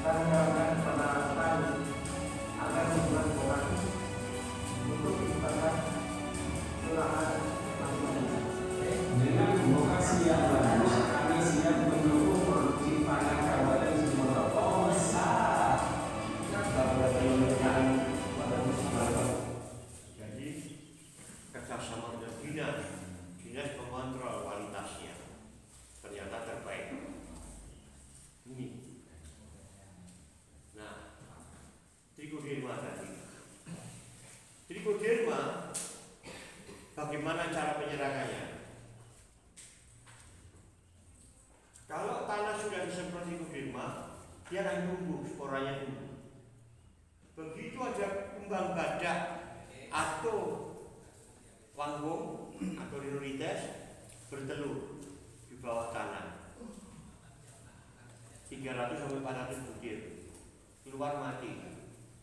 akan melakukan penerapan agar hubungan orang untuk menciptakan kelurahan masing-masing. Dengan demokrasi yang bagus, kami siap mendukung produksi pangan Kabupaten Sumbawa. Jadi kerjasama dengan dinas mengontrol kualitasnya ternyata terbaik. Ini. Nah, Trikoderma tadi. Trikoderma, bagaimana cara penyerangannya? Kalau tanah sudah disemprot Trikoderma, dia akan tumbuh, sporanya tumbuh. Begitu ada kembang badak atau wanggong atau rhinorites bertelur di bawah tanah 300 sampai 400 butir, keluar mati.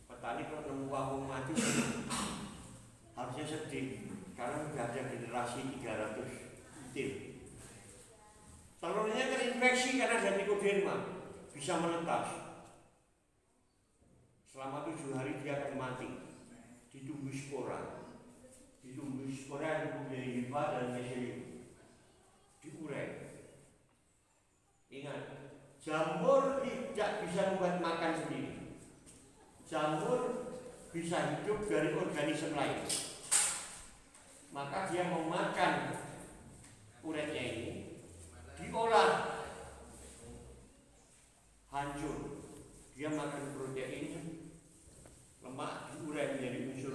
Petani kalau nemu wanggong mati harusnya sedih karena sudah ada generasi 300 butir. Telurnya terinfeksi karena ada Trikoderma, bisa menetas. Selama 7 hari dia akan mati, ditumbuh spora. Ditumbuh spora yang menjadi hifar dan meselium, diurai. Ingat, jamur tidak bisa membuat makan sendiri. Jamur bisa hidup dari organisme lain. Maka dia memakan uretnya ini, diolah, hancur. Dia makan protein, lemak diurai menjadi unsur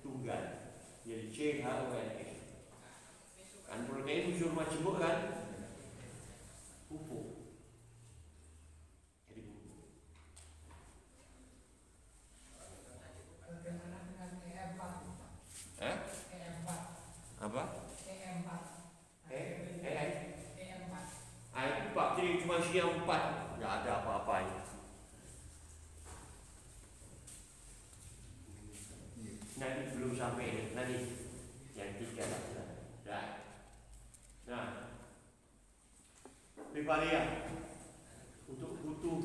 tunggal, jadi CHONS. Kan protein unsur majemuk kan, pupuk. Jadi pupuk. Apa? Itu bakteri cuma siang 4, nggak ada apa-apanya. Nanti belum sampai, nanti yang 3 lah. Nah, Bevaria untuk butuh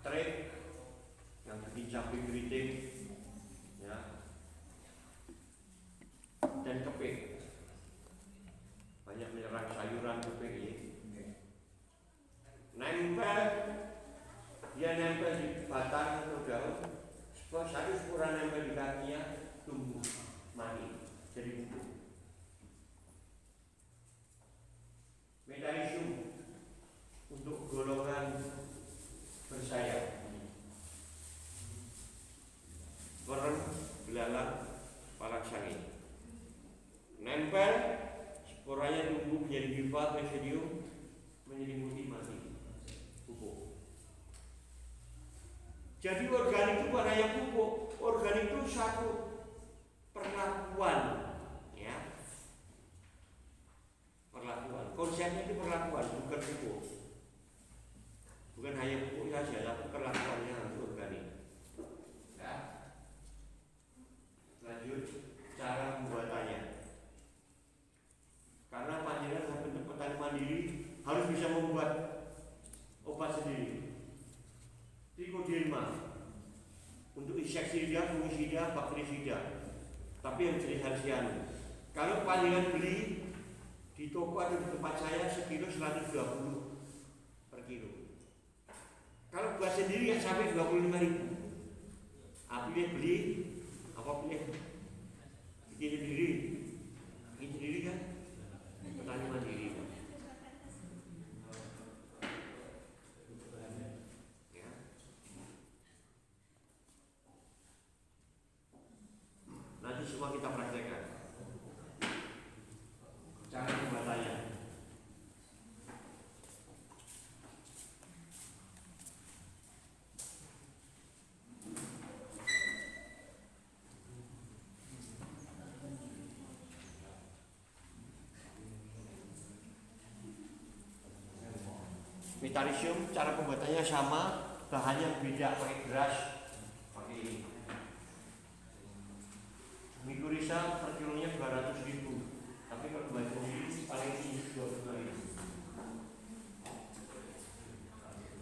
trade yang bikin cabai keriting, ya, dan keping. Banyak menyerang sayuran keping ini. Nempel, dia nempel di batang atau daun. Satu spora nempel di kakinya, tumbuh mati jadi bubuk. Metarisium untuk golongan bersayap, berem, belalang, palaksani. Nempel, sporanya tumbuh menjadi hifa, meselium, menyelimuti mati, pupuk. Jadi organik itu bukan hanya pupuk, organik itu satu perlakuan, ya. Perlakuan, konsepnya itu perlakuan, bukan pupuk. Bukan hanya pupuk saja, tapi perlakuannya harus organik. Ya. Lanjut, cara pembuatannya. Karena panjenengan bentuk petani mandiri harus bisa membuat obat sendiri. Trikoderma untuk insektisida, fungisida, bakterisida. Tapi yang jenis harsianum. Kalau panjenengan beli di toko atau di tempat saya sekilo 120 per kilo. Kalau buat sendiri ya sampai 25.000. Pilih beli, apa pilih bikin sendiri kan? Petani mandiri. Nanti semua kita praktekkan cara pembuatannya. Metarisium cara pembuatannya sama, bahannya beda, pakai beras, pakai ini. Mikurisa per kilonya 200.000, tapi kalau buat sendiri paling tinggi 22.000.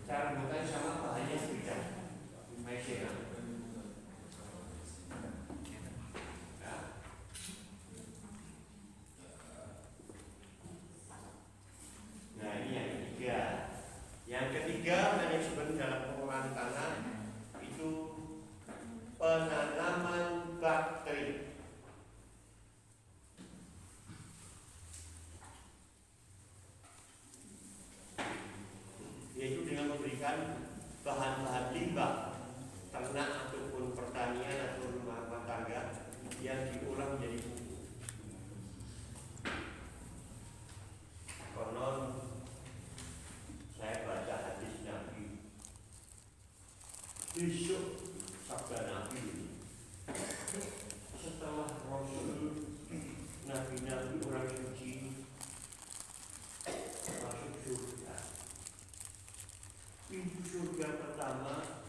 Cara buatan sama bahannya beda. Mesin. Nah ini yang ketiga. Yang ketiga manajemen dalam pengolahan tanah itu penanaman bakteri. Yaitu dengan memberikan bahan-bahan limbah ternak ataupun pertanian atau rumah tangga yang diolah menjadi pupuk. Konon saya baca hadis Nabi, besok sabda Nabi, setelah Rasul Nabi-Nabi orang suci masuk surga, pintu surga pertama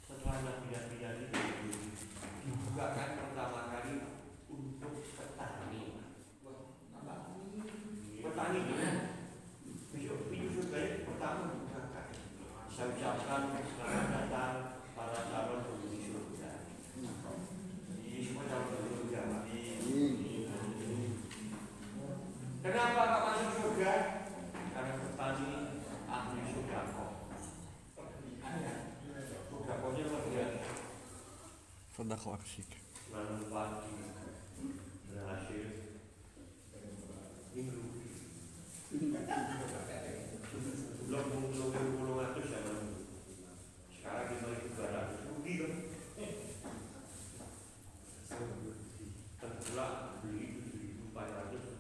setelah Nabi-Nabi dari dibukakan pertama kali untuk petani. Petani besok pintu surga pertama dibukakan. Saya ucapkan selamat datang para calon penghuni surga. Ini semua calon penghuni surga. Kenapa kau masuk surga? Karena petani ahli sodako. Sodakonya luar biasa. Sodako aksik. Nanam padi berhasil minggu. Belum puluh ratus zaman dulu. Sekarang 5.200 rugi kan? Tergulak beli 7.400.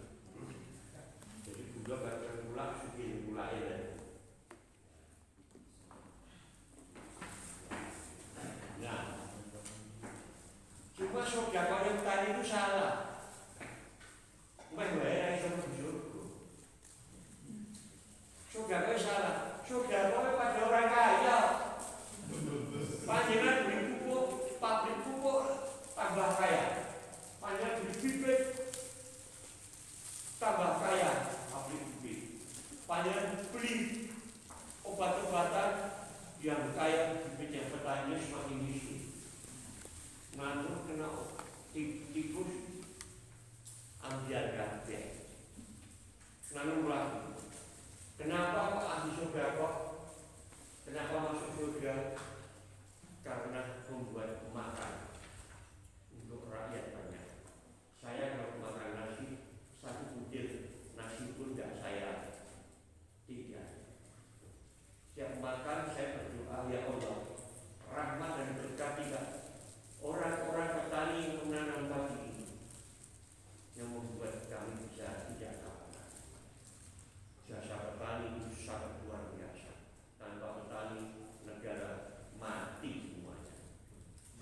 Jadi gula bakal gula suki gula ya. Nah, cuma sodako yang tadi itu salah. Bukan bayar yang sama surga. Sodako salah. Sodako pada orang kaya. Panjenengan beli pupuk, pabrik pupuk tambah kaya. Panjenengan beli bibit tambah kaya. Pabrik bibit. Panjenengan beli obat-obatan yang kaya bibit yang petani semakin miskin. Ngantuk kena tikus ambil kabeh. Nanti lagi. Kenapa kok ahli surga kok? Kenapa masuk surga? Karena membuat makan untuk rakyat banyak. Saya kalau makan nasi, satu butir nasi pun tidak saya tidak. Setiap makan saya berdoa, ya Allah, rahmat dan berkat tidak orang-orang petani yang menanam padi ini yang membuat kami bisa tidak kalah. Jasa petani itu sangat luar biasa. Tanpa petani negara mati semuanya.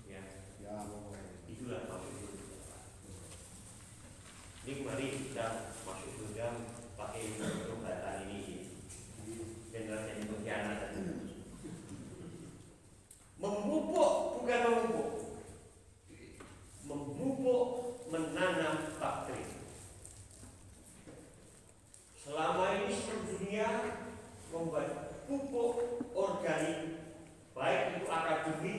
Ya, itulah maksud surga. Ini mari kita masuk surga pakai pertobatan ini. Jangan jadi pengkhianat. Memupuk bukan memupuk. Memupuk menanam bakteri. Selama ini seluruh dunia membuat pupuk organik, baik itu akademi,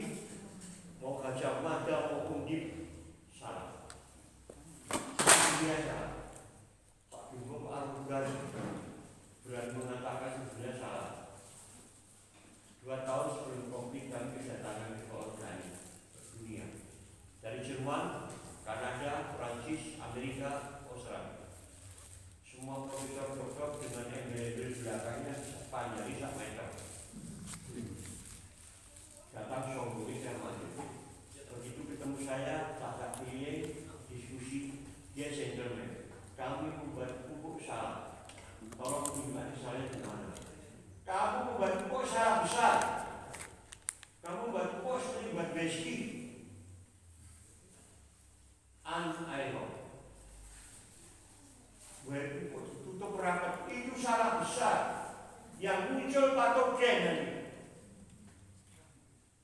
mau Gajah Mada maupun undip, salah. Dunia salah. Pak Bimbo arogan berani mengatakan sebenarnya salah. 2 tahun sebelum COVID kami kedatangan ke organik dunia dari Jerman, Kanada, Prancis, Amerika, Australia. Semua profesor dokter dengan embel-embel belakangnya panjang 1 meter. Datang sombong saya maju. Begitu ketemu saya, tak pilih diskusi, dia gentleman. Kami membuat pupuk salah. Tolong pribadi saya di mana? Kamu membuat pupuk salah besar. Kamu membuat pupuk seperti buat besi. Anaerob. Tutup rapat itu salah besar yang muncul patogen nanti.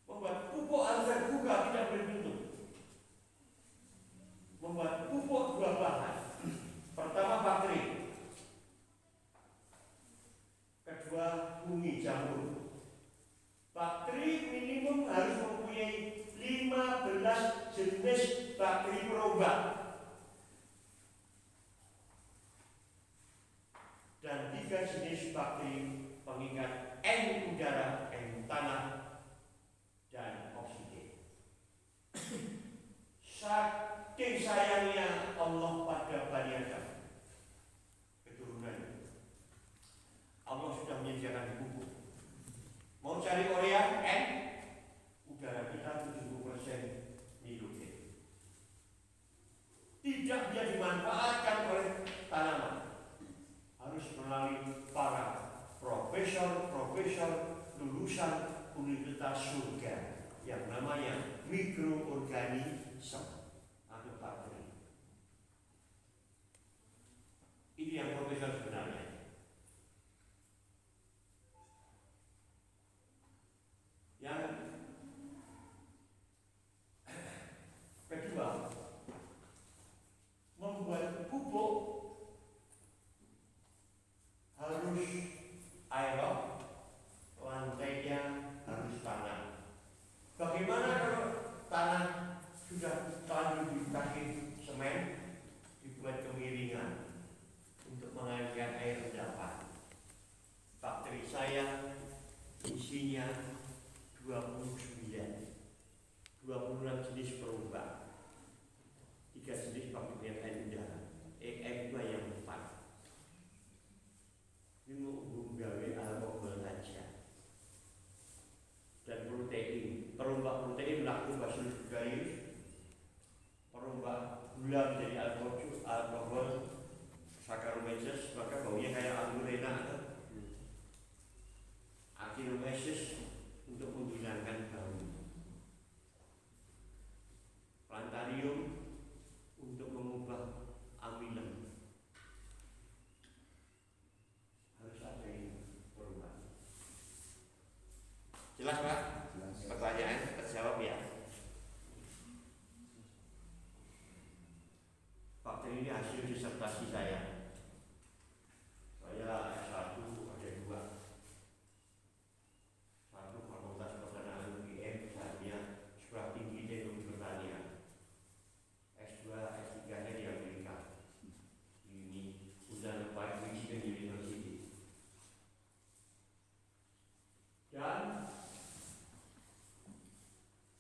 Membuat pupuk harus terbuka, tidak boleh tutup. Membuat pupuk 2 bahan. Pertama bakteri, kedua bumi jamur. Bakteri minimum harus mempunyai 15 jenis bakteri perombat dan 3 jenis bakteri pengikat N udara, N tanah, dan oksigen. Saking sayangnya Allah pada Bani Adam, keturunannya, Allah sudah menyediakan pupuk. Mau cari urea N, udara kita 70% nitrogen. Tidak bisa dimanfaatkan oleh tanaman, harus melalui para profesor lulusan Universitas Surga yang namanya mikroorganisme atau bakteri. Ini yang profesor sebenarnya. Yang kedua, membuat pupuk harus aerob, lantainya harus tanah. Bagaimana kalau tanah sudah terlanjur dikasih semen, dibuat kemiringan untuk mengalirkan air endapan? Bakteri saya isinya 26 jenis perubah, 3 jenis bakteri air udara, EM2 yang 4. Ini mau gawe alkohol saja. Dan protein, perumbah protein Lactobacillus gayius, perumbah gula menjadi alkohol Saccharomyces, maka baunya kayak anggur enak. Actinomyces untuk menghilangkan bau, Plantarium untuk mengubah amilan. Harus ada ini perubahan. Jelas Pak? Jelas. Pertanyaan terjawab ya. Bakteri ini hasil disertasi saya. Saya S1 ada 2. Satu Fakultas Pertanian UGM, saatnya sekolah tinggi teknologi pertanian. S2, S3-nya di Amerika. Ini University of Michigan University. Dan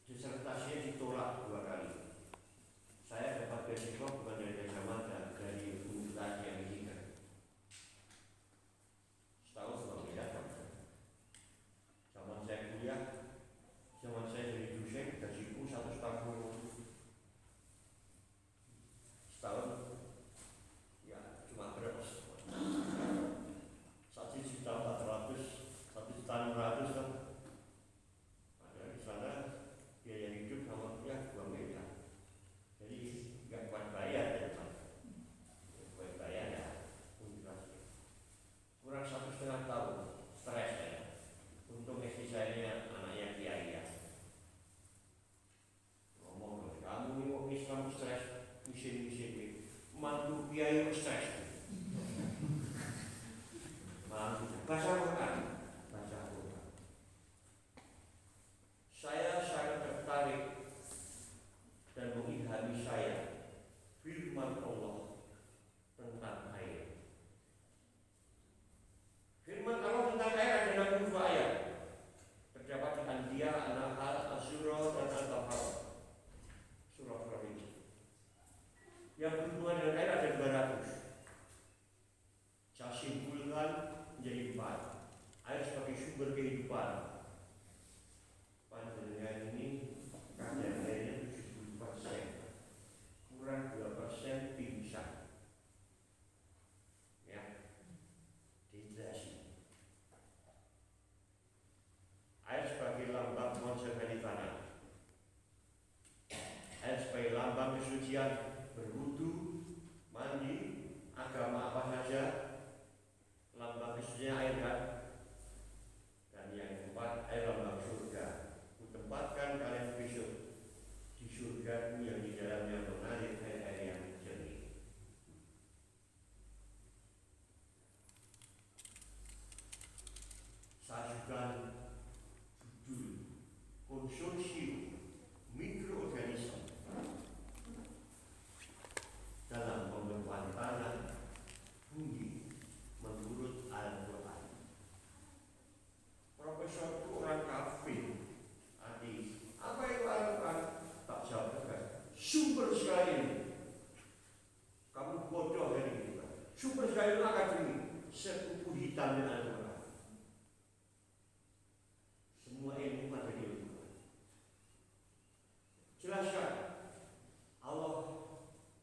disertasinya ditolak 2 kali. Saya dapat beasiswa bukan dari Gajah Mada, dari Universitas yang Michigan. Setahun sebelum datang. Zaman saya kuliah, zaman saya jadi dosen, gajiku 1,40 setahun. Ya, cuma berapa? 1.400.000, 1.600.000 kan. Padahal di sana biaya hidup sama kuliah 2 miliar. Jadi nggak kuat bayar ya Pak. Kuat bayar ya universitas. Kurang 1,5 tahun stres ya. Untung istri saya ini anaknya kiai ya. Ngomong, kamu ini kok Islam stres, misin mantu kiai stres. Mantu baca Quran, baca Quran. Saya sangat tertarik dan mengilhami saya firman Allah tentang air. Firman Allah tentang air ada 62 ayat. Terdapat di Anbiya, An-Nahl, Asy-Syura, dan Al-Baqarah. Surah-surah ini. Yang berhubungan dengan air ada 200. Saya simpulkan menjadi 4. Air sebagai sumber kehidupan. Panjenengan ini kadar airnya 70%, kurang 2% pingsan. Ya, dehidrasi. Air sebagai lambang konservasi tanah. Air sebagai lambang kesucian, berwudu, mandi, agama apa saja, lambang kesucian air kan. Dan yang keempat, air lambang surga. Tempatkan kalian besok di surga yang di dalamnya mengalir air-air yang jernih. mengajukan judul Konsorsium Mikroorganisme dalam pembentukan tanah bumi menurut Al-Quran. Profesor itu orang kafir. Adik, apa itu Al-Quran? Tak jawab tegas. Sumber sekali ini. Kamu bodoh hari ini. Sumber sekali itu akademi. Sekupu hitam dengan Al-Quran. Semua ilmu ada di Al-Quran. Jelaskan. Allah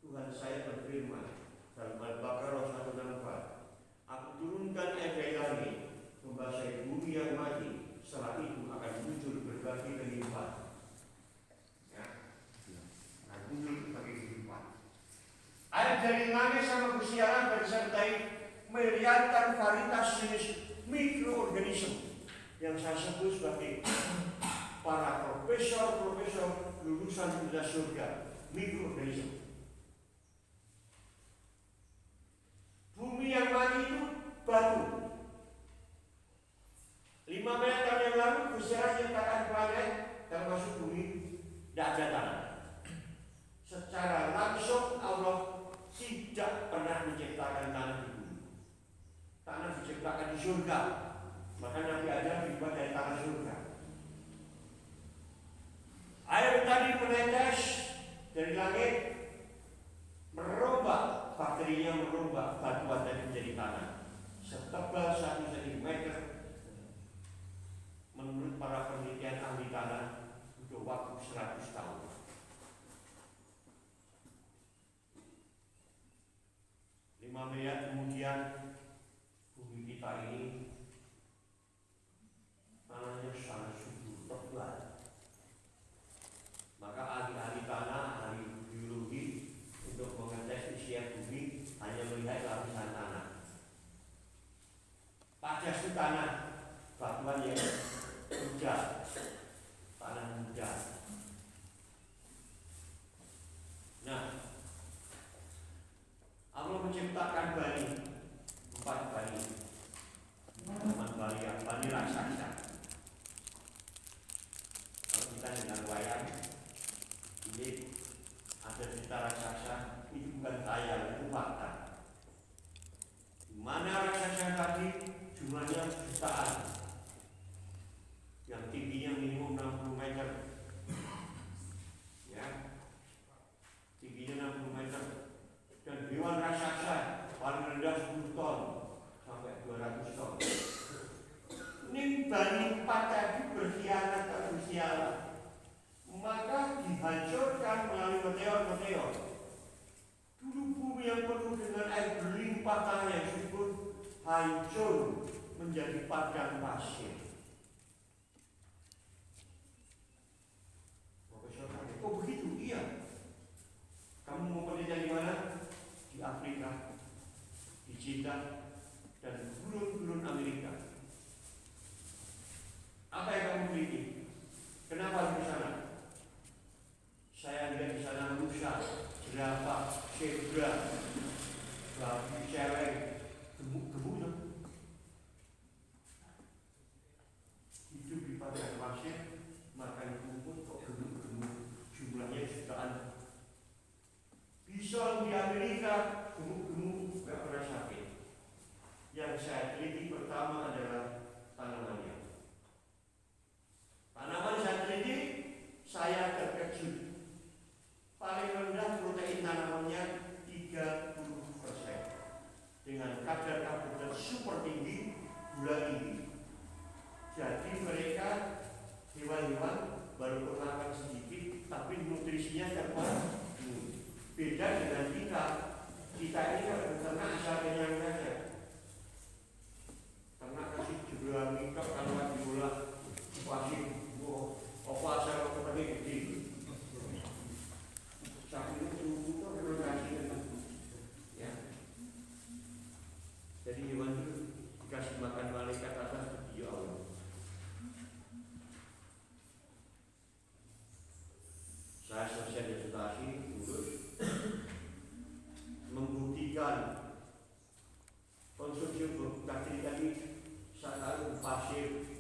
Tuhan saya berfirman dalam Al-Baqarah 164. Aku turunkan air dari langit membasahi bumi yang mati. Setelah itu akan muncul berbagai kehidupan. Ya, akan muncul berbagai kehidupan. Air dari langit sama bersiaran disertai miliaran varietas jenis mikroorganisme yang saya sebut sebagai para profesor lulusan Universitas Surga mikroorganisme. Bumi yang mati itu batu. 5 miliar tahun yang lalu bersejarah menciptakan planet termasuk bumi tidak ada tanah. Secara langsung Allah tidak pernah menciptakan tanah di bumi. Tanah diciptakan di surga. Maka Nabi Adam dibuat dari tanah surga. Air tadi menetes dari langit, merombak, bakterinya merombak batuan tadi menjadi tanah setebal 1 cm. Menurut para penelitian ahli tanah butuh waktu 100 tahun. Lima miliar kemudian bumi kita ini tanahnya sangat subur, tebal. Maka ahli-ahli tanah, ahli biologi untuk mengetes usia bumi hanya melihat lapisan tanah. Padas itu tanah batuan yang muda, tanah muda. Nah, Allah menciptakan Bani, 4 Bani. Bani raksasa. Kalau kita dengan wayang, ini ada cerita raksasa, itu bukan khayal, itu fakta. Di mana raksasa tadi jumlahnya jutaan, yang tingginya minimum 60 meter, ya, tingginya 60 meter, dan hewan raksasa paling rendah 10 ton sampai 200 ton. Ini Bani 4 tadi berkhianat ke Gusti Allah, maka dihancurkan melalui meteor. Dulu bumi yang penuh dengan air berlimpah tanah yang subur hancur menjadi padang pasir. Profesor, oh begitu? Iya. Kamu mau penelitian di mana? Di Afrika, di Jeddah, dan gurun-gurun Amerika. Apa yang kamu teliti? Kenapa di sana? Saya lihat di sana rusa, jerapah, zebra, babi, celeng, gemuk-gemuk. Hidup di padang pasir, makan rumput kok gemuk-gemuk, jumlahnya jutaan. Bison di Amerika, gemuk-gemuk, gak pernah sakit. Yang saya teliti pertama adalah tanamannya. Tanaman saya teliti, saya terkejut. Paling rendah protein tanamannya 30%. Dengan kadar karbohidrat super tinggi, gula tinggi. Jadi mereka hewan-hewan baru makan sedikit, tapi nutrisinya terpenuhi. Beda dengan kita ini kan beternak asal kenyang saja. Ternak kasih jumlah mikro kalau diolah pasti apa asal kepenting gede. Sapi itu perlu kasih ya. Jadi hewan itu dikasih makan malaikat atas seperti Allah. Saya selesai disertasi lulus membuktikan konsumsi bakteri tadi saya tahu pasir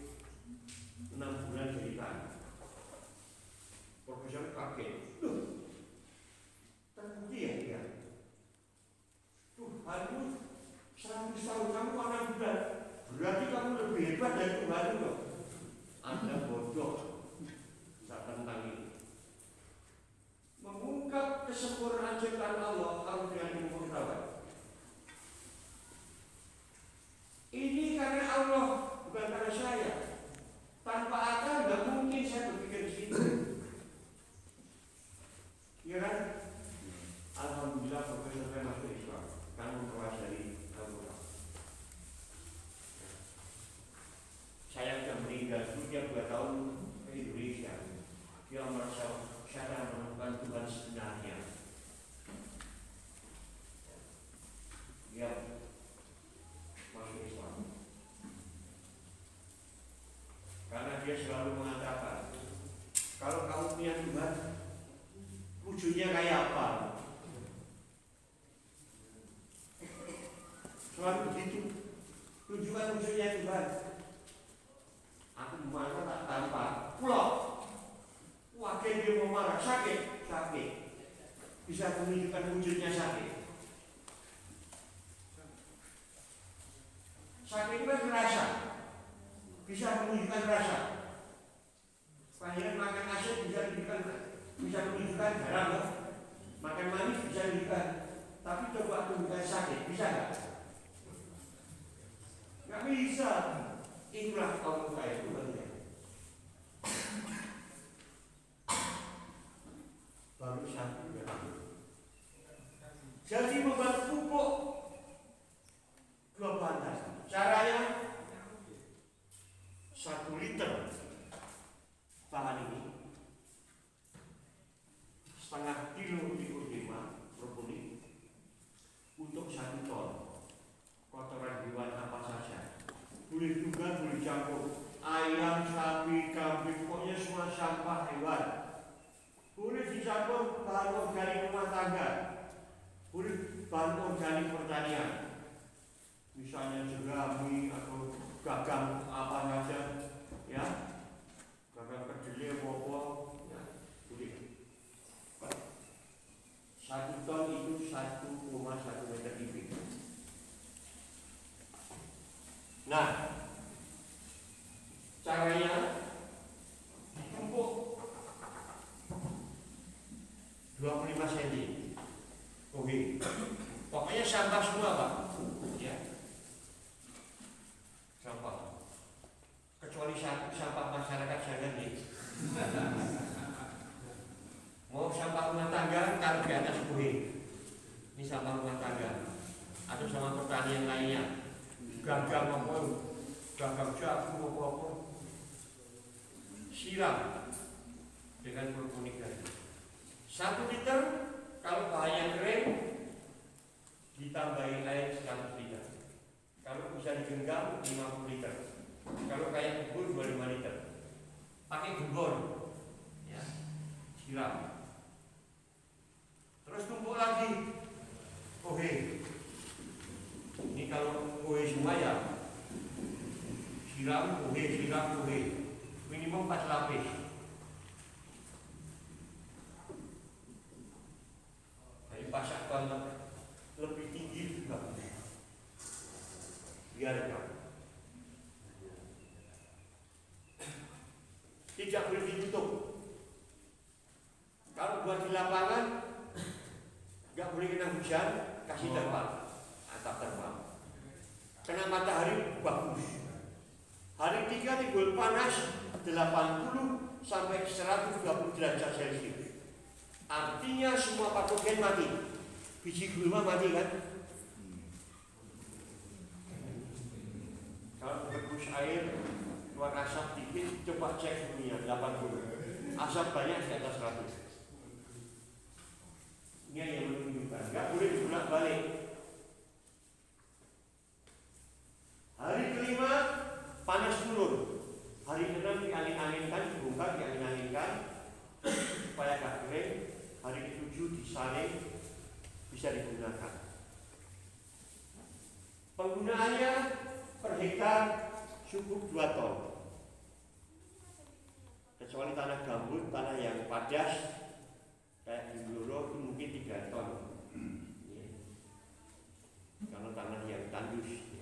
baru loh. Anda bodoh tentang ini. Mengungkap kesempurnaan ciptaan Allah harus dengan ilmu pengetahuan. Ini karena Allah, bukan karena saya. Tanpa akal nggak mungkin saya berpikir di situ. Ya kan? Alhamdulillah profesor saya masuk Islam, kan mempelajari Al-Quran. Saya sudah meninggal, dia 2 tahun ke Indonesia. Dia merasa saya akan menemukan Tuhan sebenarnya. Dia masuk Islam. Karena dia selalu mengatakan, kalau kamu punya Tuhan, wujudnya kayak apa? Selalu begitu. Tunjukkan wujudnya Tuhan. Aku marah tak tampak. Pulau. Wakil dia mau marah. Sakit. Bisa menunjukkan wujudnya sakit. Sakit itu kan rasa. Bisa menunjukkan rasa. Panjangan makan asin bisa menunjukkan garam. Makan manis bisa menunjukkan. Tapi coba tunjukkan sakit. Bisa nggak? Nggak bisa. Itulah kaum kaya Tuhan. Baru satu ya. Jadi membuat pupuk global. Caranya 1 liter bahan ini, setengah kilo dikurima propolis untuk 1 ton kotoran hewan apa saja. Boleh juga boleh campur ayam, sapi, kambing, pokoknya semua sampah hewan. Boleh dicampur bahan organik rumah tangga, boleh bahan organik pertanian, misalnya jerami atau gagang apa saja, ya, gagang kedelai, bobo, ya, boleh. 1 ton itu 1,1 meter kubik. Nah, caranya ditumpuk 25 cm. Oke. Pokoknya sampah semua, Pak. Ya. Sampah. Kecuali sampah masyarakat jangan nih. Mau sampah rumah tangga taruh di atas buih. Ini sampah rumah tangga. Atau sama pertanian lainnya. Gagang maupun gagang jagung maupun siram dengan purpunik tadi. 1 liter kalau bahannya kering ditambahi air 100 liter. Kalau bisa digenggam 50 liter. Kalau kayak bubur 25 liter. Pakai gembor, ya, siram. Terus tumpuk lagi. Oke. Ini kalau kue semua ya siram kue minimum 4 lapis. Jadi pasakkan lebih tinggi juga. Biarkan. Tidak boleh ditutup. Kalau buat di lapangan nggak boleh kena hujan, kasih terpal. Atap terbang. Kena matahari bagus. Hari 3 timbul panas 80 sampai 120 derajat Celcius. Artinya semua patogen mati. Biji gulma mati kan? Kalau berebus air keluar asap dikit, coba cek suhunya 80. Asap banyak di atas 100. Ini yang menunjukkan nggak boleh dibolak balik. Hari kelima panas turun. Hari ke-6 diangin-anginkan, dibongkar, diangin-anginkan supaya agak kering. Hari ke-7 disaring, bisa digunakan. Penggunaannya per hektar cukup 2 ton. Kecuali tanah gambut, tanah yang padas kayak di Bloro itu mungkin 3 ton. Karena tanah yang tandus.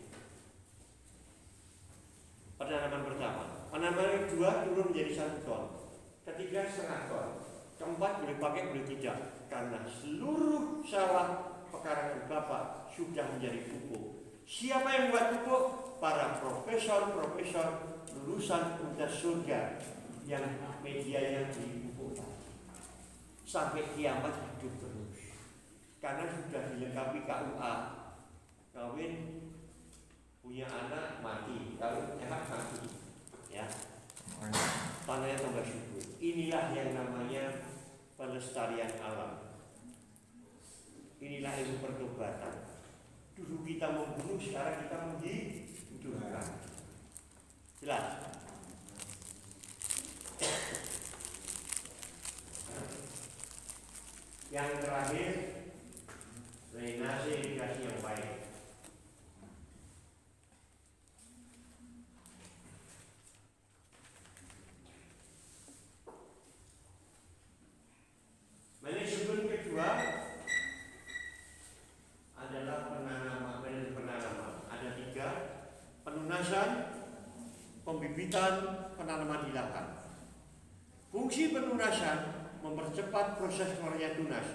Pada penanaman pertama. Penanaman kedua turun menjadi 1 ton. Ketiga 1,5 ton. Keempat boleh pakai boleh tidak, karena seluruh sawah pekarangan Bapak sudah menjadi pupuk. Siapa yang buat pupuk? Para profesor-profesor lulusan Universitas Surga yang medianya dipupuk sampai kiamat hidup terus, karena sudah dilengkapi KUA. Kawin, punya anak, mati. Kalau sehat mati, ya. Tanahnya tambah subur. Inilah yang namanya pelestarian alam. Inilah ilmu pertobatan. Dulu kita membunuh, sekarang kita menghidupkan. Jelas? Yang terakhir, drainase irigasi yang baik. Manajemen kedua adalah penanaman. Ada 3: penunasan, pembibitan, penanaman ilahan. Fungsi penunasan mempercepat proses keluarnya tunas.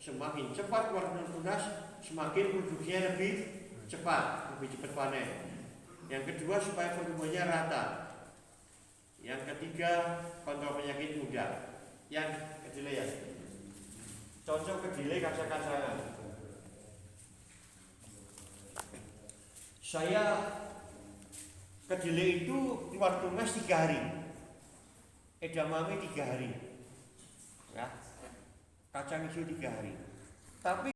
Semakin cepat keluarnya tunas, semakin produksinya lebih cepat panen. Yang kedua, supaya pertumbuhannya rata. Yang ketiga, kontrol penyakit mudah. Yang kedelai ya, cocok kedelai kacang-kacangan. Saya kedelai itu keluar tunas 3 hari, edamame 3 hari, ya, kacang hijau 3 hari. Tapi